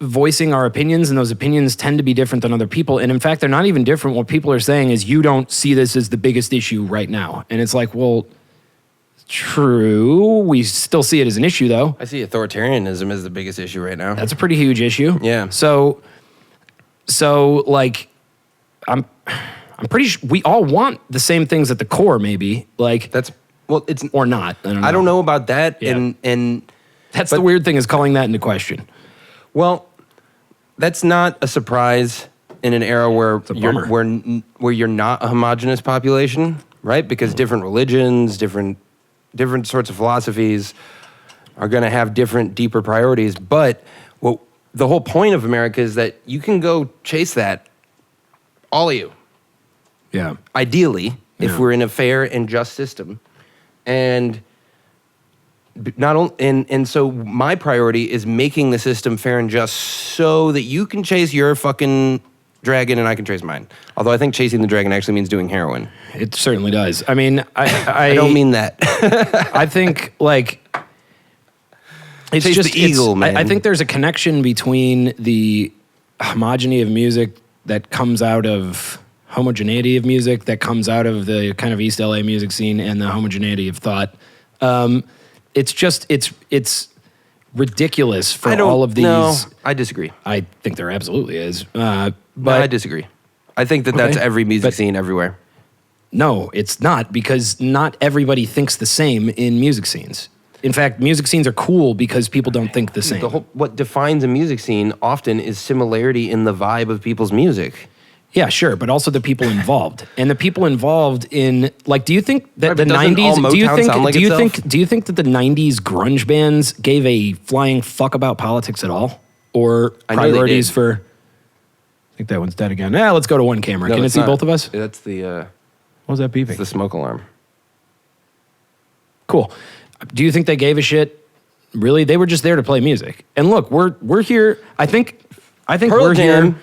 voicing our opinions, and those opinions tend to be different than other people. And in fact, they're not even different. What people are saying is, you don't see this as the biggest issue right now. And it's like, well, true. We still see it as an issue, though. I see authoritarianism as the biggest issue right now. That's a pretty huge issue. Yeah. So like, I'm pretty sure we all want the same things at the core, maybe. Like, That's, well, it's, or not. I I don't know about that. Yeah. And That's the weird thing, is calling that into question. well, that's not a surprise in an era where bummer. where you're not a homogenous population, right? Because different religions, different sorts of philosophies are going to have different, deeper priorities. But the whole point of America is that you can go chase that, all of you, Yeah. ideally, if Yeah. we're in a fair and just system. And not only, and so my priority is making the system fair and just so that you can chase your fucking dragon and I can chase mine. Although I think chasing the dragon actually means doing heroin. It certainly does. I mean, I I don't mean that. I think, like, it's Chase just the eagle, man. I think there's a connection between the homogeneity of music that comes out of homogeneity of music that comes out of the kind of East LA music scene and the homogeneity of thought. It's just it's ridiculous for all of these. No, I disagree. I think there absolutely is. But But I disagree. I think that's Okay. every music But- scene everywhere. no, it's not, because not everybody thinks the same in music scenes. In fact, music scenes are cool because people don't think the same. What defines a music scene often is similarity in the vibe of people's music. Yeah, sure, but also the people involved, and the people involved in, like, do you think that Right, the but doesn't '90s? all Do you Motown think? sound like do you itself? think? Do you think that the '90s grunge bands gave a flying fuck about politics at all, or I know they priorities did. for? I think that one's dead again. Let's go to one camera. No, Can it it's see not. both of us? That's the What was that beeping? the smoke alarm. Cool. Do you think they gave a shit? Really? They were just there to play music. And look, we're here. I think Pearl we're here. Jam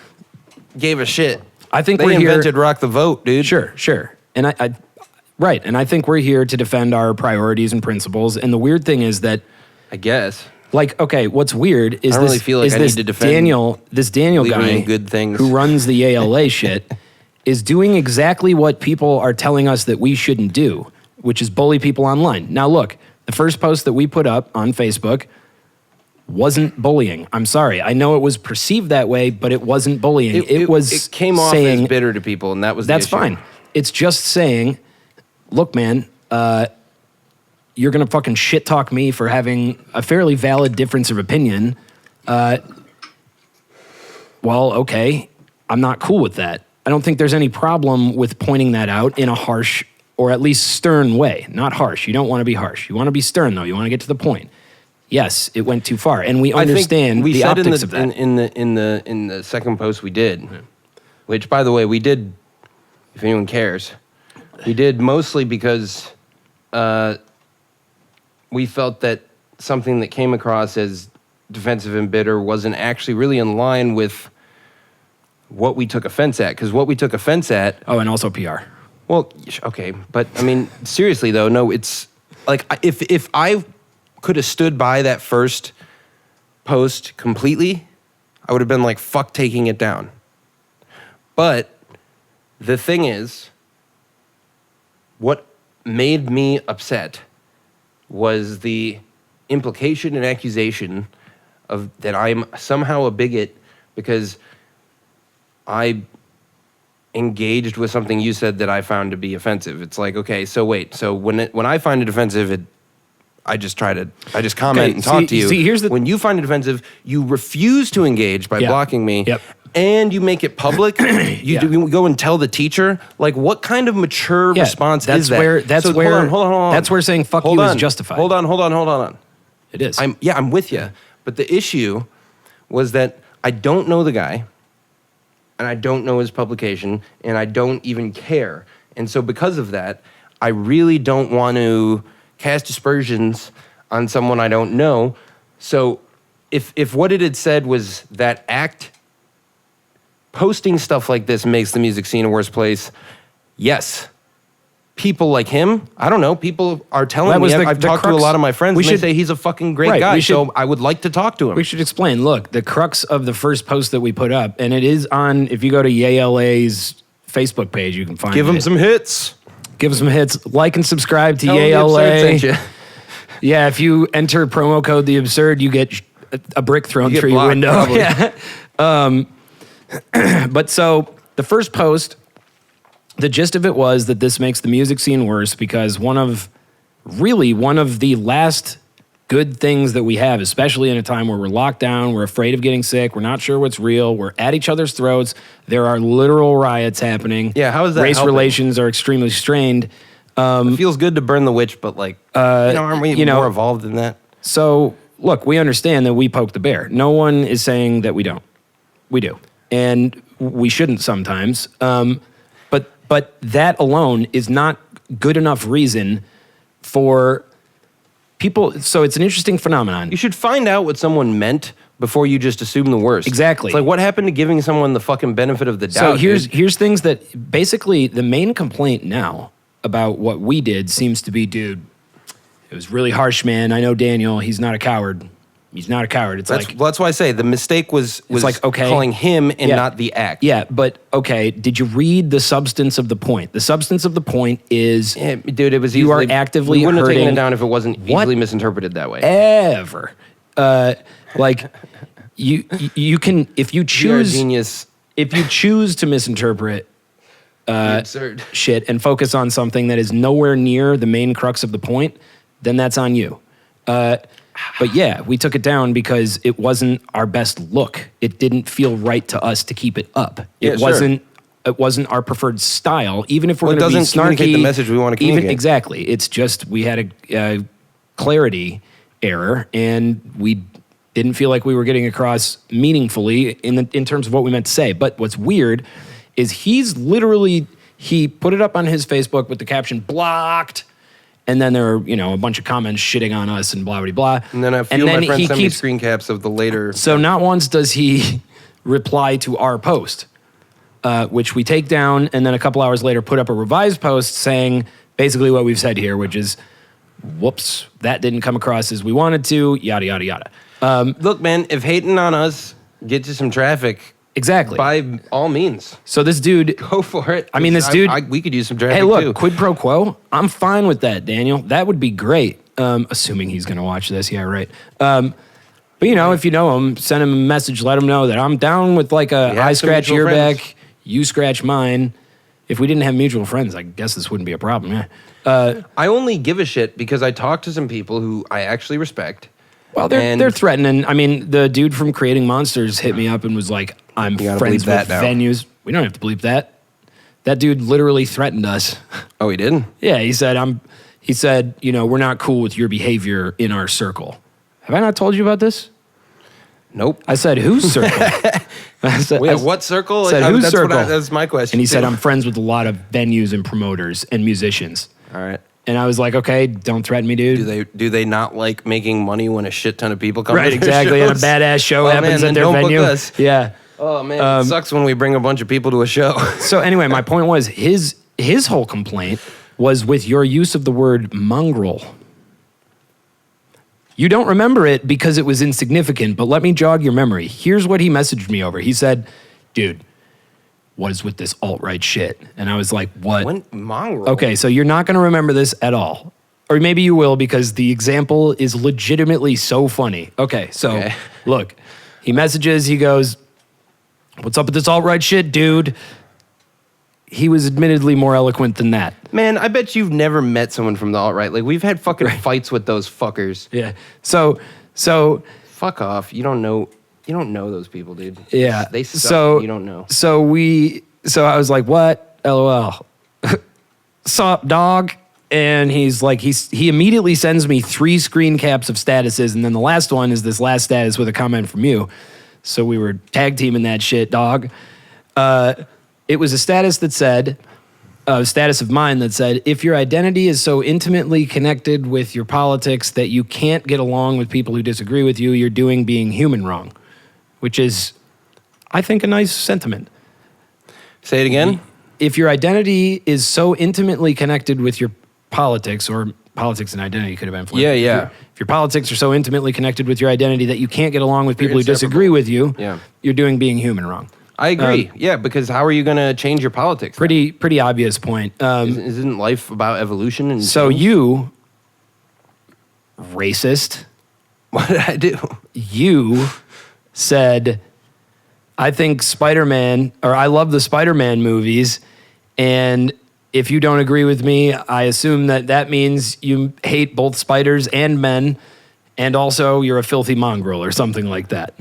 gave a shit. I think They we're here. invented rock the vote, dude. Sure. And right. And I think we're here to defend our priorities and principles. And the weird thing is that, I guess. like, okay, what's weird is I don't really feel like I need to defend this Daniel believing guy in good things. who runs the YayLA shit is doing exactly what people are telling us that we shouldn't do, which is bully people online. Now, look, the first post that we put up on Facebook wasn't bullying. I'm sorry. I know it was perceived that way, but it wasn't bullying. It came off saying, as bitter to people, and that was that's the issue. fine. It's just saying, look, man, you're going to fucking shit talk me for having a fairly valid difference of opinion. Well, okay, I'm not cool with that. I don't think there's any problem with pointing that out in a harsh or at least stern way. Not harsh. You don't want to be harsh. You want to be stern, though. You want to get to the point. Yes, it went too far, and we understand we the said optics of that. in the second post we did, which, by the way, we did. If anyone cares, we did mostly because we felt that something that came across as defensive and bitter wasn't actually really in line with what we took offense at. Because what we took offense at, Oh, and also PR. well, okay, but I mean, seriously though, no, it's like if I could have stood by that first post completely, I would have been like, fuck taking it down. But the thing is, what made me upset was the implication and accusation of that I'm somehow a bigot because I engaged with something you said that I found to be offensive. It's like, okay, so wait, so when I find it offensive, I just comment Okay, and talk to you. see, here's the- when you find it offensive, you refuse to engage by Yeah. blocking me. Yep. and you make it public, you go and tell the teacher, like, what kind of mature response is that? Hold on. That's where saying fuck you is justified. Hold on. It is. I'm with you. But the issue was that I don't know the guy, and I don't know his publication, and I don't even care. And so because of that, I really don't want to cast aspersions on someone I don't know. So if what it had said was that act, posting stuff like this makes the music scene a worse place, yes. People like him, I don't know, people are telling me, I've talked to a lot of my friends, and they say he's a fucking great guy, so I would like to talk to him. We should explain, look, the crux of the first post that we put up, and it is on, if you go to YayLA's Facebook page, you can find it. Give him some hits. Give him some hits. Like and subscribe to Tell him The Absurd sent YayLA. you. Yeah, if you enter promo code The Absurd, you get a brick thrown through your window. Probably. Yeah. But so the first post, the gist of it was that this makes the music scene worse because one of the last good things that we have, especially in a time where we're locked down, we're afraid of getting sick, we're not sure what's real, we're at each other's throats, there are literal riots happening. Yeah, how is that Race helping? relations are extremely strained. It feels good to burn the witch, but like, aren't we more evolved than that? So, look, we understand that we poke the bear. No one is saying that we don't. We do. And we shouldn't sometimes. But that alone is not good enough reason for people. So it's an interesting phenomenon. You should find out what someone meant before you just assume the worst. Exactly. It's like, what happened to giving someone the fucking benefit of the doubt? So here's things that basically the main complaint now about what we did seems to be, dude, it was really harsh, man. I know Daniel, he's not a coward. He's not a coward. That's why I say the mistake was like, okay, calling him and not the act. Yeah, but okay, did you read the substance of the point? The substance of the point is, dude, it was you are actively we wouldn't have hurting taken it down if it wasn't easily misinterpreted that way. Ever. Like, you can, if you choose, You're a genius. If you choose to misinterpret Absurd shit and focus on something that is nowhere near the main crux of the point, then that's on you. But yeah, we took it down because it wasn't our best look. It didn't feel right to us to keep it up. It wasn't our preferred style, even if we're going to be snarky. It doesn't communicate the message we want to communicate. Exactly. It's just we had a clarity error, and we didn't feel like we were getting across meaningfully in terms of what we meant to say. But what's weird is he put it up on his Facebook with the caption "blocked." And then there are, a bunch of comments shitting on us and blah, blah, blah. And then a few of my friends sent me screen caps of the later. So not once does he reply to our post, which we take down, and then a couple hours later put up a revised post saying basically what we've said here, which is, whoops, that didn't come across as we wanted to, yada, yada, yada. Look, man, if hating on us gets you some traffic, exactly, by all means. So this dude, go for it. I mean, this dude, we could use some traffic. Hey, look, too. Quid pro quo. I'm fine with that, Daniel. That would be great. Assuming he's going to watch this, yeah, right. But if you know him, send him a message. Let him know that I'm down with like I scratch your back, you scratch mine. If we didn't have mutual friends, I guess this wouldn't be a problem. Yeah. I only give a shit because I talk to some people who I actually respect. Well, they're threatening. I mean, the dude from Creating Monsters hit me up and was like, I'm friends with venues. We don't have to bleep that. That dude literally threatened us. Oh, he did? Yeah, he said, we're not cool with your behavior in our circle. Have I not told you about this? Nope. I said, whose circle? What circle? I said, whose circle? That's my question. And he said, I'm friends with a lot of venues and promoters and musicians. All right. And I was like, okay, don't threaten me, dude. Do they not like making money when a shit ton of people come? Right, to exactly. And a badass show happens at their venue. Book us. Yeah. Oh man, it sucks when we bring a bunch of people to a show. So anyway, my point was his whole complaint was with your use of the word mongrel. You don't remember it because it was insignificant, but let me jog your memory. Here's what he messaged me over. He said, dude, what is with this alt-right shit? And I was like, what? Mongrel? Okay, so you're not going to remember this at all. Or maybe you will because the example is legitimately so funny. Okay, so look, he messages, he goes, what's up with this alt-right shit, dude? He was admittedly more eloquent than that. Man, I bet you've never met someone from the alt-right. Like, we've had fucking fights with those fuckers. Yeah. So fuck off. You don't know. You don't know those people, dude. Yeah. They suck. So You don't know. So I was like, what? LOL. Sup, dog? And he's like, he immediately sends me 3 screen caps of statuses, and then the last one is this last status with a comment from you. So we were tag teaming that shit, dog. It was a status that said, a status of mine that said, if your identity is so intimately connected with your politics that you can't get along with people who disagree with you, you're doing being human wrong. Which is, I think, a nice sentiment. Say it again. If your identity is so intimately connected with your politics, or politics and identity could have been flipped. Yeah. If your politics are so intimately connected with your identity that you can't get along with people who inseparable. disagree with you, Yeah. you're doing being human wrong. I agree. Yeah, because how are you going to change your politics? Pretty obvious point. Isn't life about evolution? And So change? you, racist, What did I do? you said, I think Spider-Man, or I love the Spider-Man movies, and if you don't agree with me, I assume that means you hate both spiders and men, and also you're a filthy mongrel or something like that.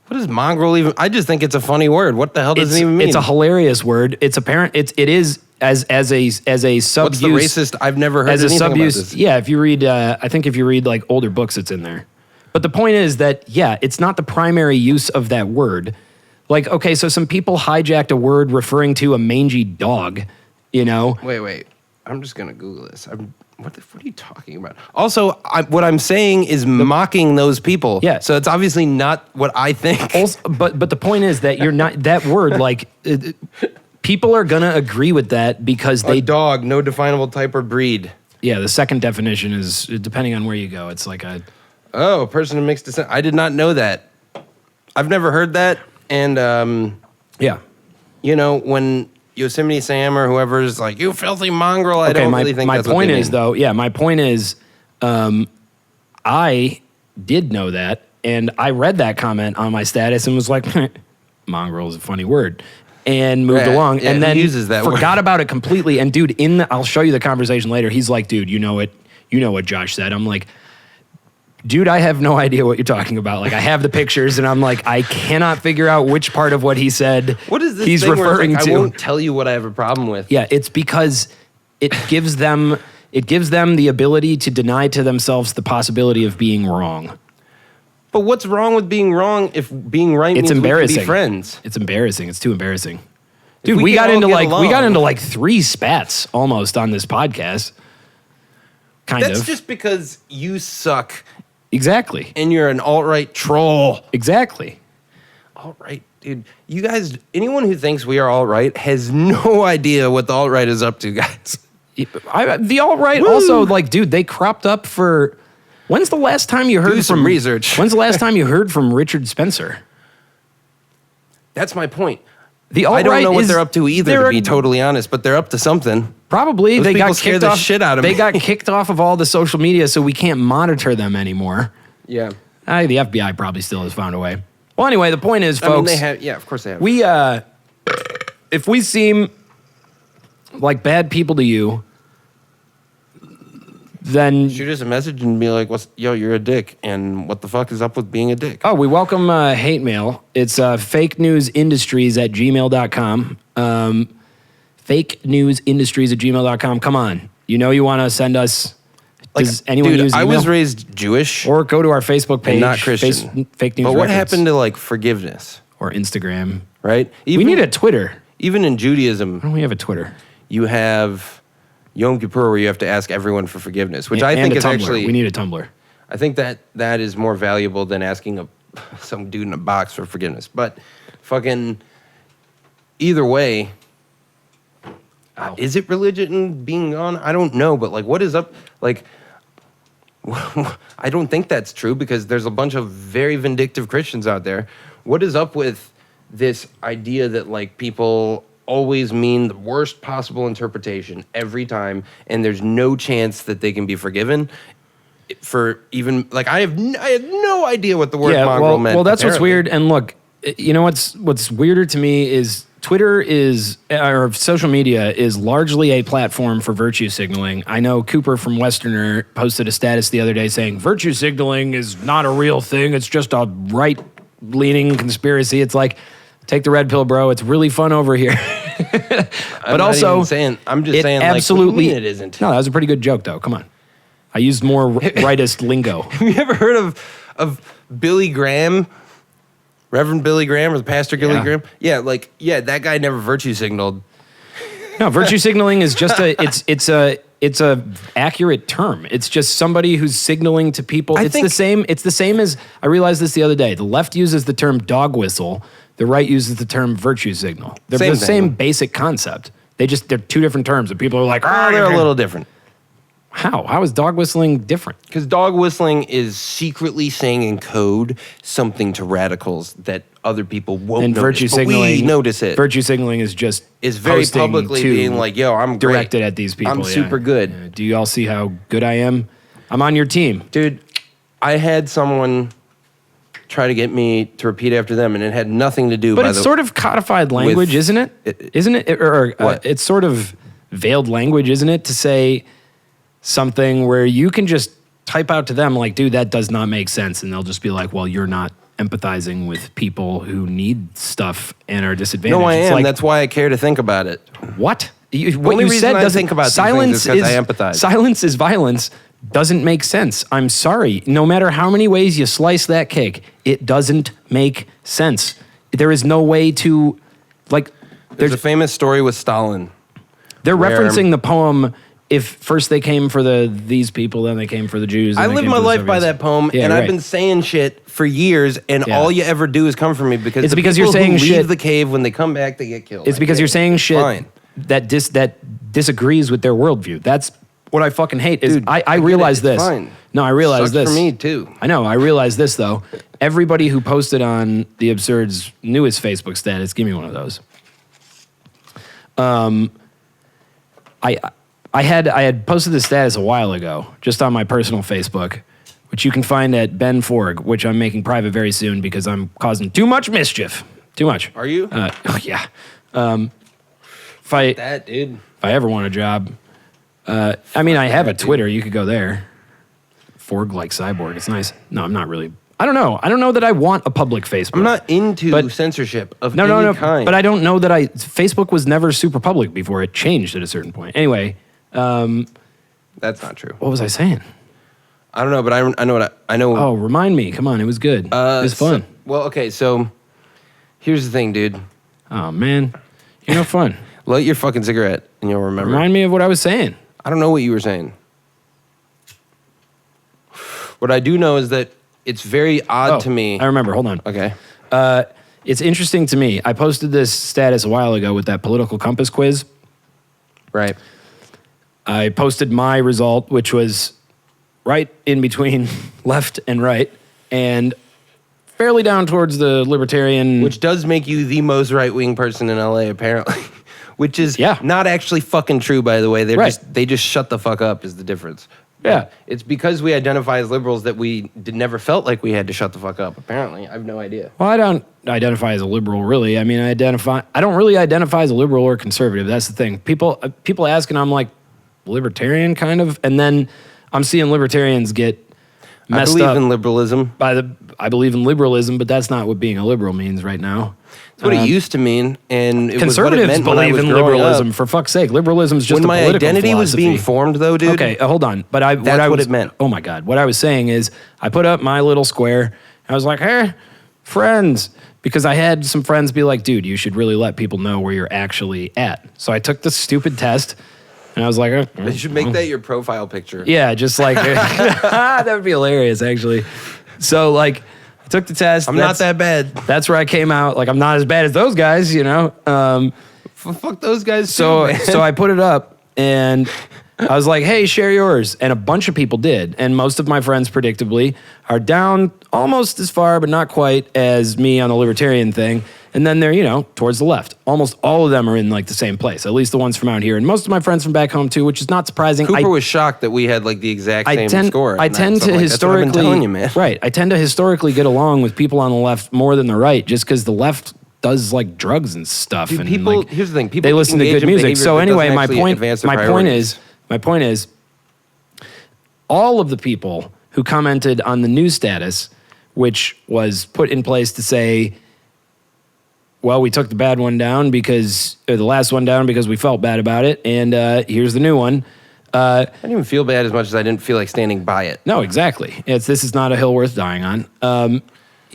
What is mongrel even? I just think it's a funny word. What the hell does it even mean? It's a hilarious word. It's apparent. It is as a sub. What's the racist? I've never heard anything about this. Yeah, if you read, I think if you read like older books, it's in there. But the point is that it's not the primary use of that word. Like, okay, so some people hijacked a word referring to a mangy dog. You know. Wait. I'm just gonna Google this. What are you talking about? Also, what I'm saying is mocking those people. Yeah. So it's obviously not what I think. Also, but the point is that you're not that word. Like, people are gonna agree with that because A dog, no definable type or breed. Yeah, the second definition is, depending on where you go, it's like a... Oh, a person of mixed descent. I did not know that. I've never heard that. And, Yeah. you know, when Yosemite Sam or whoever's like, you filthy mongrel, I don't really think my that's what point they is, mean. though, my point is, I did know that, and I read that comment on my status and was like, mongrel is a funny word, and moved Yeah, along, yeah, and who then uses that forgot word? about it completely. And dude, I'll show you the conversation later. He's like, dude, you know what Josh said. I'm like, dude, I have no idea what you're talking about. Like, I have the pictures, and I'm like, I cannot figure out which part of what he said What is this he's thing where it's referring like, to. I won't tell you what I have a problem with. Yeah, it's because it gives them the ability to deny to themselves the possibility of being wrong. But what's wrong with being wrong if being right It's means embarrassing. we can be friends? It's embarrassing. It's too embarrassing. Dude, we we can got all into get we got along. into like 3 spats almost on this podcast. Kind That's of. just because you suck Exactly. and you're an alt-right troll. Exactly. Alt-right, dude. You guys, anyone who thinks we are alt-right has no idea what the alt-right is up to, guys. The alt-right also, like, dude, they cropped up for... When's the last time you heard Do some from... research. When's the last time you heard from Richard Spencer? That's my point. The I alt-right don't know what is- they're up to either, they're to a- be totally honest, but they're up to something. Probably. Those They people got scare kicked the off, shit out of They me. got kicked off of all the social media, so we can't monitor them anymore. Yeah. The FBI probably still has found a way. Well, anyway, the point is, folks... I mean, they have, yeah, of course they have. We, if we seem like bad people to you, then Shoot us a message and be like, you're a dick, and what the fuck is up with being a dick? we welcome hate mail. It's fakenewsindustries@gmail.com. Fakenewsindustries@gmail.com. Come on, you want to send us. Does anyone dude, use I email? was raised Jewish Or go to our Facebook page, and not Christian. Fake News But what Records, happened to like forgiveness, or Instagram? right? We need a Twitter. Even in Judaism, Why don't we have a Twitter? you have Yom Kippur where you have to ask everyone for forgiveness, which I And think a is Tumblr. actually... We need a Tumblr. I think that is more valuable than asking some dude in a box for forgiveness. But fucking either way, is it religion being gone? I don't know, but like, what is up? Like, I don't think that's true because there's a bunch of very vindictive Christians out there. What is up with this idea that like people always mean the worst possible interpretation every time, and there's no chance that they can be forgiven? For even like I had no idea what the word mongrel meant. Well, that's what's apparently. weird. And look, you know what's weirder to me is Twitter is, or social media is largely a platform for virtue signaling. I know Cooper from Westerner posted a status the other day saying virtue signaling is not a real thing. It's just a right-leaning conspiracy. It's like, take the red pill, bro. It's really fun over here. I'm just saying, absolutely, like, it isn't. No, that was a pretty good joke, though. Come on. I used more rightist lingo. Have you ever heard of Billy Graham? Reverend Billy Graham or the Pastor Billy Graham? Yeah, that guy never virtue signaled. No, virtue signaling is just it's a accurate term. It's just somebody who's signaling to people. It's the same as, I realized this the other day. The left uses the term dog whistle. The right uses the term virtue signal. They're the same basic concept. They're two different terms, and people are like, they're a little different. How? How is dog whistling different? Because dog whistling is secretly saying in code something to radicals that other people won't and notice. Virtue but signaling, we notice it. Virtue signaling is very publicly being like, yo, I'm great. Directed at these people. I'm super good. Yeah. Do you all see how good I am? I'm on your team. Dude, I had someone try to get me to repeat after them, and it had nothing to do But it's sort of codified language, isn't it? Isn't it? It's sort of veiled language, isn't it? To say something where you can just type out to them like, dude, that does not make sense. And they'll just be like, well, you're not empathizing with people who need stuff and are disadvantaged. No, I am. Like, That's why I care to think about it. What? What you said doesn't think about silence is because I empathize. Silence is violence doesn't make sense. I'm sorry. No matter how many ways you slice that cake, it doesn't make sense. There is no way to, like... There's a famous story with Stalin. They're referencing the poem... If first they came for these people, then they came for the Jews. I live my life by that poem, and I've been saying shit for years, and all you ever do is come for me because it's because you're saying who shit. Leave the cave when they come back, they get killed. It's because you're saying shit that disagrees with their worldview. That's what I fucking hate. Is Dude, I realize this. Fine. No, I realize this. For me too. I know. I realize this though. Everybody who posted on the Absurd's newest Facebook status, give me one of those. I had posted this status a while ago, just on my personal Facebook, which you can find at Ben Forg, which I'm making private very soon because I'm causing too much mischief. Too much. Are you? Yeah. If I ever want a job, I have a Twitter. You could go there. Forg like Cyborg. It's nice. No, I'm not really. I don't know. I don't know that I want a public Facebook. I'm not into censorship of any kind. But I don't know that Facebook was never super public before it changed at a certain point. Anyway. That's not true. What was I saying? I don't know, but I know. Oh, remind me. Come on. It was good. It was fun. So here's the thing, dude. Oh, man. You're no fun. Light your fucking cigarette and you'll remember. Remind me of what I was saying. I don't know what you were saying. What I do know is that it's very odd to me. I remember. Hold on. Okay. It's interesting to me. I posted this status a while ago with that political compass quiz. Right. I posted my result, which was right in between left and right, and fairly down towards the libertarian. Which does make you the most right-wing person in LA, apparently. Which is not actually fucking true, by the way. They just shut the fuck up is the difference. Yeah. It's because we identify as liberals that we never felt like we had to shut the fuck up, apparently. I have no idea. Well, I don't identify as a liberal, really. I mean, I don't really identify as a liberal or conservative. That's the thing. People ask, and I'm like, libertarian, kind of? And then I'm seeing libertarians get messed up. I believe in liberalism. I believe in liberalism, but that's not what being a liberal means right now. It's what it used to mean, and it was conservatives what it meant when I was believe in growing liberalism. up. For fuck's sake, liberalism is just when a my political identity was philosophy. being formed, though, dude. Okay, hold on. But what it meant. Oh my God, what I was saying is, I put up my little square. I was like, hey, friends, because I had some friends be like, dude, you should really let people know where you're actually at. So I took the stupid test. And I was like, you should make that your profile picture. Yeah, just like, that would be hilarious, actually. So, like, I took the test. I'm not that bad. That's where I came out. Like, I'm not as bad as those guys, you know? Fuck those guys, so, too, man. So I put it up, and I was like, hey, share yours. And a bunch of people did. And most of my friends, predictably, are down almost as far, but not quite, as me on the libertarian thing. And then they're, towards the left. Almost all of them are in, like, the same place, at least the ones from out here. And most of my friends from back home, too, which is not surprising. Cooper was shocked that we had, like, the exact same score. I tend to historically... That's what I've been telling you, man. Right. I tend to historically get along with people on the left more than the right, just because the left does like drugs and stuff. Dude, and people, like, here's the thing. People they listen to engage good in music. behavior So that anyway, doesn't my actually point advance their priorities. my point is, all of the people who commented on the news status, which was put in place to say, well, we took the bad one down or the last one down because we felt bad about it, and here's the new one. I didn't even feel bad as much as I didn't feel like standing by it. No, exactly. This is not a hill worth dying on.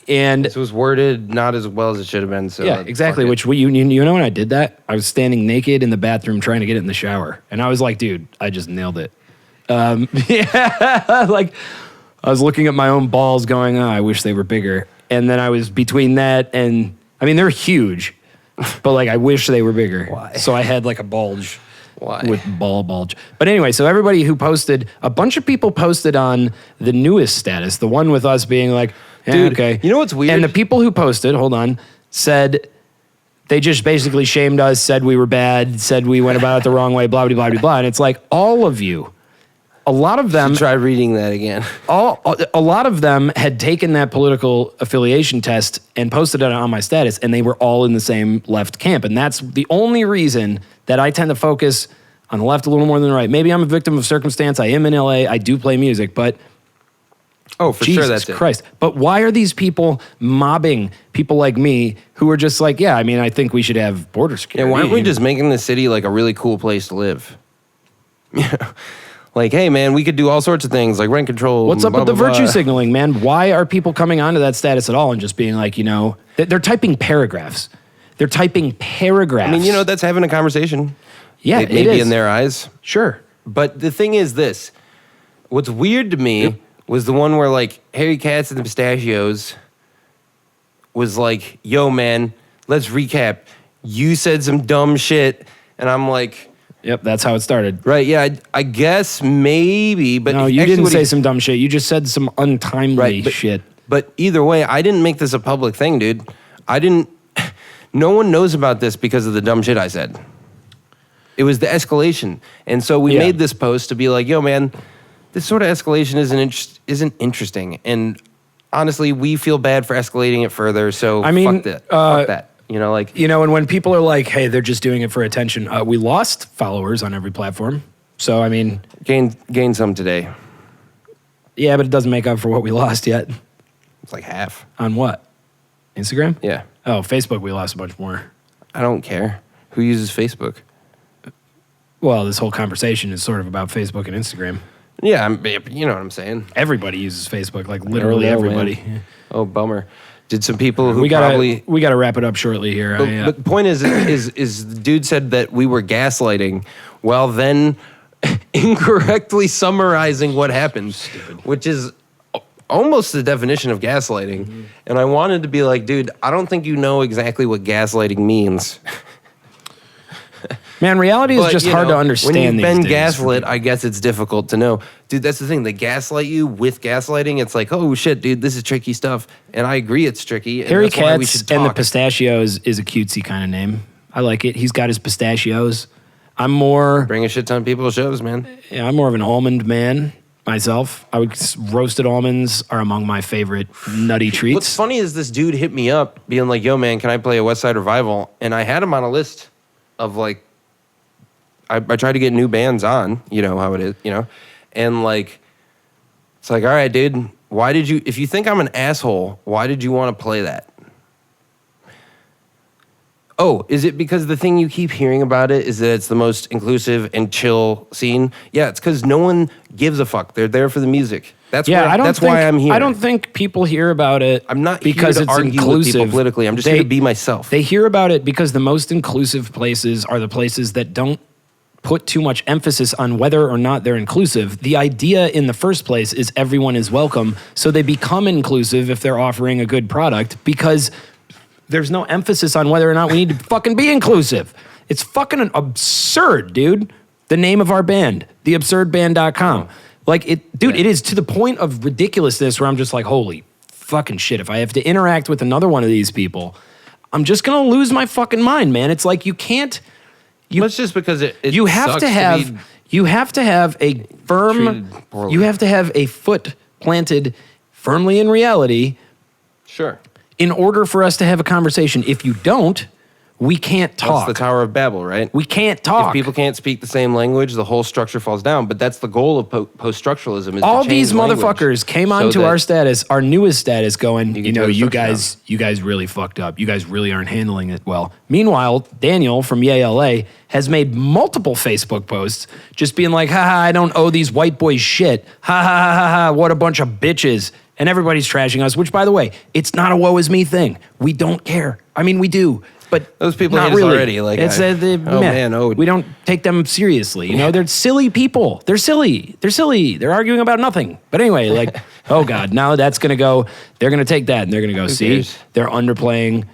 And This was worded not as well as it should have been. So yeah, exactly. fuck it. Which you know when I did that, I was standing naked in the bathroom trying to get it in the shower, and I was like, dude, I just nailed it. Yeah, like I was looking at my own balls, going, oh, I wish they were bigger. And then I was between that and I mean they're huge, but like I wish they were bigger. Why? So I had like a bulge. Why? With ball bulge. But anyway, so everybody who posted, a bunch of people posted on the newest status, the one with us being like, yeah, Dude, okay. you know what's weird? And the people who posted, hold on, said they just basically shamed us, said we were bad, said we went about it the wrong way, blah, blah, blah, blah, blah. And it's like all of you, a lot of them, Try reading that again. a lot of them had taken that political affiliation test and posted it on my status, and they were all in the same left camp. And that's the only reason that I tend to focus on the left a little more than the right. Maybe I'm a victim of circumstance. I am in LA. I do play music, but Oh, for Jesus sure, that's it. Christ. But why are these people mobbing people like me who are just like, yeah, I mean, I think we should have border Yeah, security. why aren't we just making the city like a really cool place to live? Yeah. Like, hey, man, we could do all sorts of things like rent control. What's up blah, with the blah, virtue blah. signaling, man? Why are people coming onto that status at all and just being like, you know, they're typing paragraphs. They're typing paragraphs. I mean, you know, that's having a conversation. yeah, It it may be is. in their eyes. Sure. But the thing is this. What's weird to me was the one where, like, Harry Katz and the Pistachios was like, yo, man, let's recap. You said some dumb shit. And I'm like, Yep, that's how it started. right, yeah, I guess maybe. But No, you actually didn't what say he- some dumb shit. You just said some untimely Right, but- shit. But either way, I didn't make this a public thing, dude. I didn't. No one knows about this because of the dumb shit I said. It was the escalation, and so we Yeah. made this post to be like, "Yo, man, this sort of escalation isn't interesting." And honestly, we feel bad for escalating it further. So I mean, fuck that. Fuck that. You know, like You know, and when people are like, hey, they're just doing it for attention, we lost followers on every platform. So, I mean, gain some today. yeah, but it doesn't make up for what we lost yet. It's like half. On what? Instagram? Yeah, Oh, Facebook, we lost a bunch more. I don't care who uses Facebook. Well, this whole conversation is sort of about Facebook and Instagram. Yeah, you know what I'm saying. Everybody uses Facebook, like literally I don't know, everybody. man. Oh, bummer. Did some people who We gotta probably wrap it up shortly here. But the point is the dude said that we were gaslighting, while then incorrectly summarizing what happened, which is almost the definition of gaslighting. Mm-hmm. And I wanted to be like, dude, I don't think you know exactly what gaslighting means. Man, reality is But, just you hard know, to understand. When you've these been days. gaslit, I guess it's difficult to know. Dude, that's the thing. They gaslight you with gaslighting. It's like, oh shit, dude, this is tricky stuff. And I agree it's tricky. And Harry that's why we Katz should and the talk. Pistachios is a cutesy kind of name. I like it. He's got his pistachios. I'm more Bring a shit ton of people to shows, man. Yeah, I'm more of an almond man myself. Roasted almonds are among my favorite nutty What's treats. funny is this dude hit me up being like, yo, man, can I play a West Side Revival? And I had him on a list of like, I try to get new bands on, you know how it is, you know? And like, it's like, all right, dude, if you think I'm an asshole, why did you want to play that? Oh, is it because the thing you keep hearing about it is that it's the most inclusive and chill scene? Yeah, it's because no one gives a fuck. They're there for the music. That's why I'm here. I don't think people hear about it. I'm not because here to it's argue inclusive. with people politically. I'm just here to be myself. They hear about it because the most inclusive places are the places that don't put too much emphasis on whether or not they're inclusive. The idea in the first place is everyone is welcome, so they become inclusive if they're offering a good product because there's no emphasis on whether or not we need to fucking be inclusive. It's fucking absurd, dude. The name of our band, theabsurdband.com. Like it, dude, it is to the point of ridiculousness where I'm just like, holy fucking shit. If I have to interact with another one of these people, I'm just gonna lose my fucking mind, man. It's like you can't. That's just because it You have sucks to have. be You have to have a firm. treated poorly. You have to have a foot planted firmly in reality. Sure. in order for us to have a conversation. If you don't, we can't talk. That's the Tower of Babel, right? We can't talk. If people can't speak the same language, the whole structure falls down. But that's the goal of post-structuralism. Is all to these change language motherfuckers came so onto that our status, our newest status, going, can you know, tear the you structure guys really fucked up. You guys really aren't handling it well. Meanwhile, Daniel from YayLA has made multiple Facebook posts just being like, haha, I don't owe these white boys shit. Ha ha ha ha ha, what a bunch of bitches. And everybody's trashing us, which, by the way, it's not a woe is me thing. We don't care. I mean, we do. But those people not hate us really. already. Like, it's we don't take them seriously. You know, they're silly people. They're silly. They're silly. They're arguing about nothing. But anyway, like, oh God, now that's gonna go. They're gonna take that and they're gonna go. See, cares? they're underplaying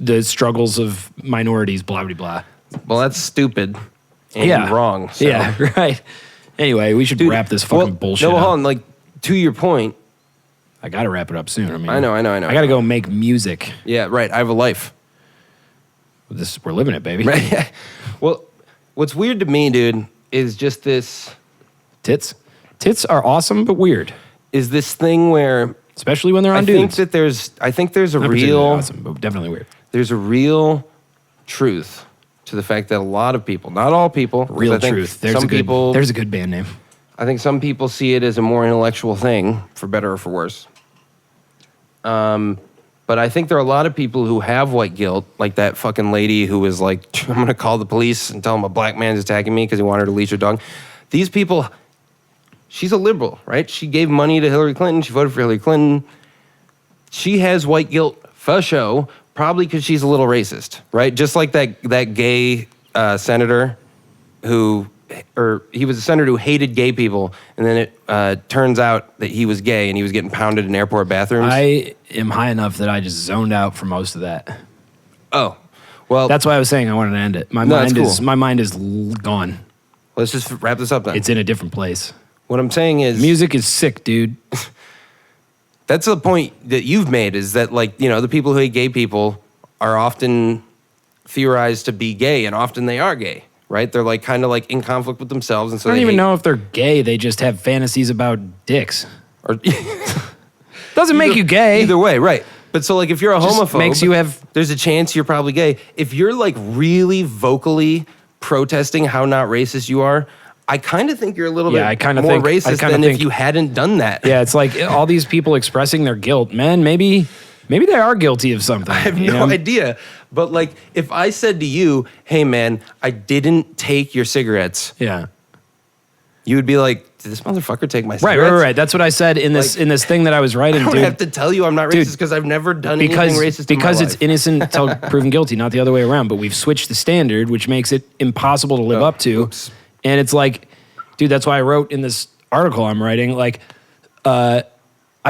the struggles of minorities. Blah blah blah. Well, that's stupid and wrong. So. Yeah, right. Anyway, we should wrap this fucking bullshit. No, up. hold on. Like, to your point. I gotta wrap it up soon. I mean, I know. I gotta go make music. Yeah, right. I have a life. We're living it, baby. Right. Well, what's weird to me, dude, is just this. Tits are awesome, but weird. Is this thing where, especially when they're on I dudes. think there's a Not real awesome, but definitely weird. There's a real truth to the fact that a lot of people, not all people, 'cause Real I think truth. There's a good band name. I think some people see it as a more intellectual thing, for better or for worse. But I think there are a lot of people who have white guilt, like that fucking lady who was like, I'm going to call the police and tell them a black man's attacking me because he wanted her to leash her dog. These people, she's a liberal, right? She gave money to Hillary Clinton. She voted for Hillary Clinton. She has white guilt for show, probably because she's a little racist, right? Just like that gay senator he was a senator who hated gay people, and then it turns out that he was gay and he was getting pounded in airport bathrooms. I am high enough that I just zoned out for most of that. Oh, well, that's why I was saying I wanted to end it. My mind is gone. Let's just wrap this up then. It's in a different place. What I'm saying is, music is sick, dude. That's the point that you've made, is that, like, you know, the people who hate gay people are often theorized to be gay, and often they are gay. Right? They're like kind of like in conflict with themselves, and so I don't even know if they're gay. They just have fantasies about dicks. Or doesn't make you gay. Either way, right? But so, like, if you're a homophobe, makes you have. There's a chance you're probably gay. If you're like really vocally protesting how not racist you are, I kind of think you're a little bit more racist than if you hadn't done that. Yeah, it's like all these people expressing their guilt. Man, maybe they are guilty of something. I have no idea. But, like, if I said to you, hey, man, I didn't take your cigarettes. Yeah. You would be like, did this motherfucker take my cigarettes? Right. That's what I said in this thing that I was writing, I don't have to tell you I'm not racist because I've never done anything racist in my life. Because it's innocent until proven guilty, not the other way around. But we've switched the standard, which makes it impossible to live up to. Oops. And it's like, dude, that's why I wrote in this article I'm writing, like, I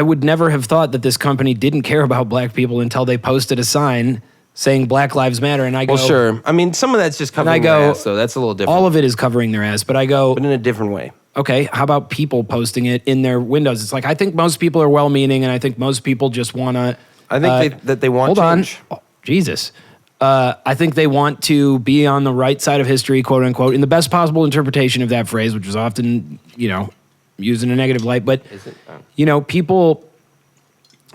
would never have thought that this company didn't care about black people until they posted a sign saying Black Lives Matter, and I go... Well, sure. I mean, some of that's just covering their ass, so that's a little different. All of it is covering their ass, but I go... But in a different way. Okay, how about people posting it in their windows? It's like, I think most people are well-meaning, and I think most people just want to... I think that they want change. Hold on. Oh, Jesus. I think they want to be on the right side of history, quote unquote, in the best possible interpretation of that phrase, which is often, you know, used in a negative light. But, you know, people...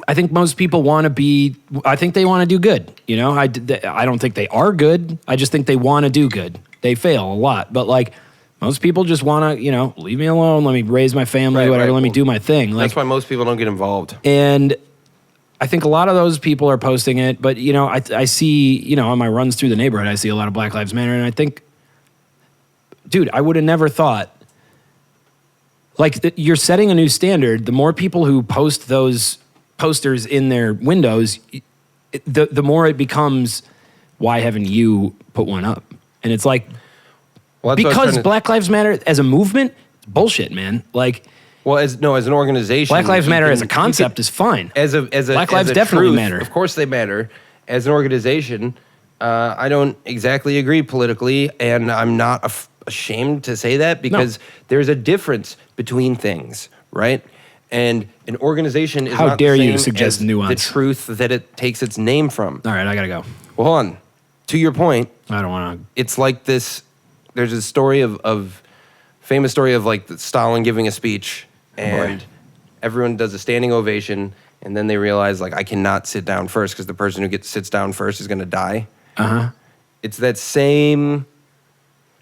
I think most people want to be... I think they want to do good, you know? I don't think they are good. I just think they want to do good. They fail a lot. But, like, most people just want to, you know, leave me alone, let me raise my family, whatever, let me do my thing. Like, that's why most people don't get involved. And I think a lot of those people are posting it, but, you know, I see, you know, on my runs through the neighborhood, I see a lot of Black Lives Matter, and I think, dude, I would have never thought... Like, you're setting a new standard. The more people who post those posters in their windows, the more it becomes, why haven't you put one up? And it's like, because Black Lives Matter as a movement, it's bullshit, man. Like, well, as an organization, Black Lives Matter as a concept is fine. Black lives definitely matter. Of course they matter. As an organization, I don't exactly agree politically, and I'm not ashamed to say that, because there's a difference between things, right? And an organization is not the same you suggest as nuance. the truth that it takes its name from. All right, I gotta go. Well, hold on. To your point, I don't want to. It's like this. There's a story of famous story of, like, Stalin giving a speech, and everyone does a standing ovation, and then they realize like I cannot sit down first because the person who sits down first is going to die. It's that same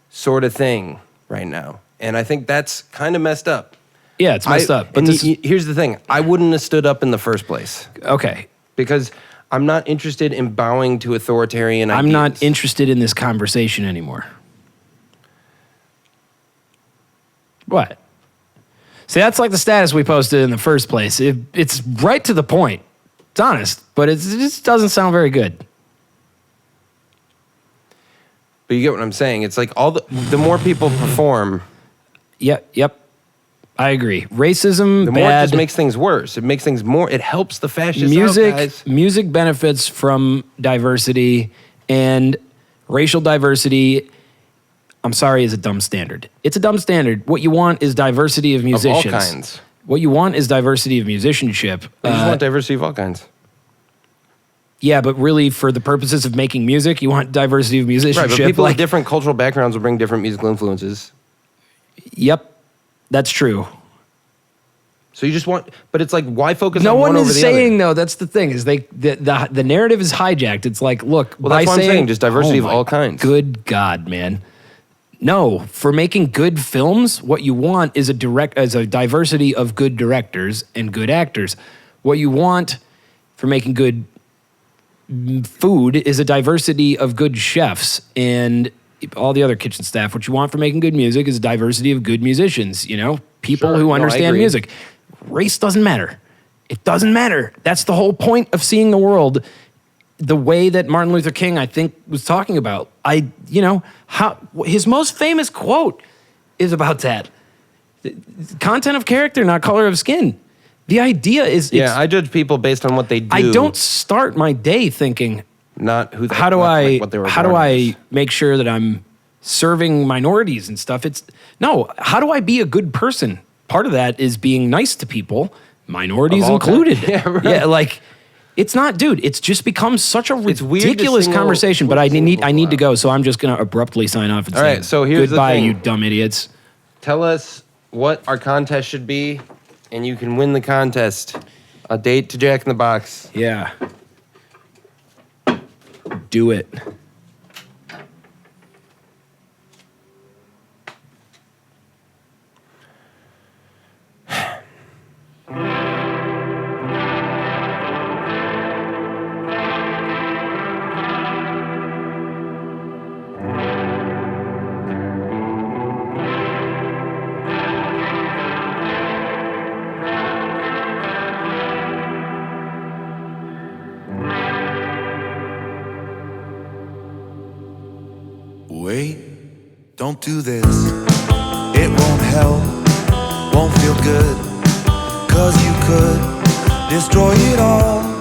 sort of thing right now, and I think that's kind of messed up. Yeah, it's messed up. But here's the thing: I wouldn't have stood up in the first place. Okay. Because I'm not interested in bowing to authoritarian ideas. I'm not interested in this conversation anymore. What? See, that's like the status we posted in the first place. It's right to the point. It's honest, but it just doesn't sound very good. But you get what I'm saying. It's like the more people perform, Yep. I agree. Racism, the more it just makes things worse. It makes things more. It helps the fascists out, guys. Music benefits from diversity, and racial diversity, I'm sorry, is a dumb standard. It's a dumb standard. What you want is diversity of musicians. Of all kinds. What you want is diversity of musicianship. You just want diversity of all kinds. Yeah, but really, for the purposes of making music, you want diversity of musicianship. Right, but people with different cultural backgrounds will bring different musical influences. Yep, that's true. So you just want, but it's like, why focus no on one over the other? No one is saying, though, that's the thing, is the narrative is hijacked. It's like, look, well, that's what I'm saying, just diversity of all kinds. Good God, man. No, for making good films, what you want is a diversity of good directors and good actors. What you want for making good food is a diversity of good chefs and all the other kitchen staff. What you want for making good music is a diversity of good musicians, people who understand music. Race doesn't matter. It doesn't matter. That's the whole point of seeing the world the way that Martin Luther King, I think, was talking about. His most famous quote is about that. Content of character, not color of skin. The idea is... I judge people based on what they do. I don't start my day thinking, not who. How do I make sure that I'm serving minorities and stuff? How do I be a good person? Part of that is being nice to people, minorities included. It's not, dude. It's just become such a ridiculous conversation. But I need to go, so I'm just gonna abruptly sign off and say, all right, so here's goodbye, the thing. you dumb idiots. Tell us what our contest should be, and you can win the contest. A date to Jack in the Box. Yeah. Do it. Wait, don't do this. It won't help, won't feel good. 'Cause you could destroy it all.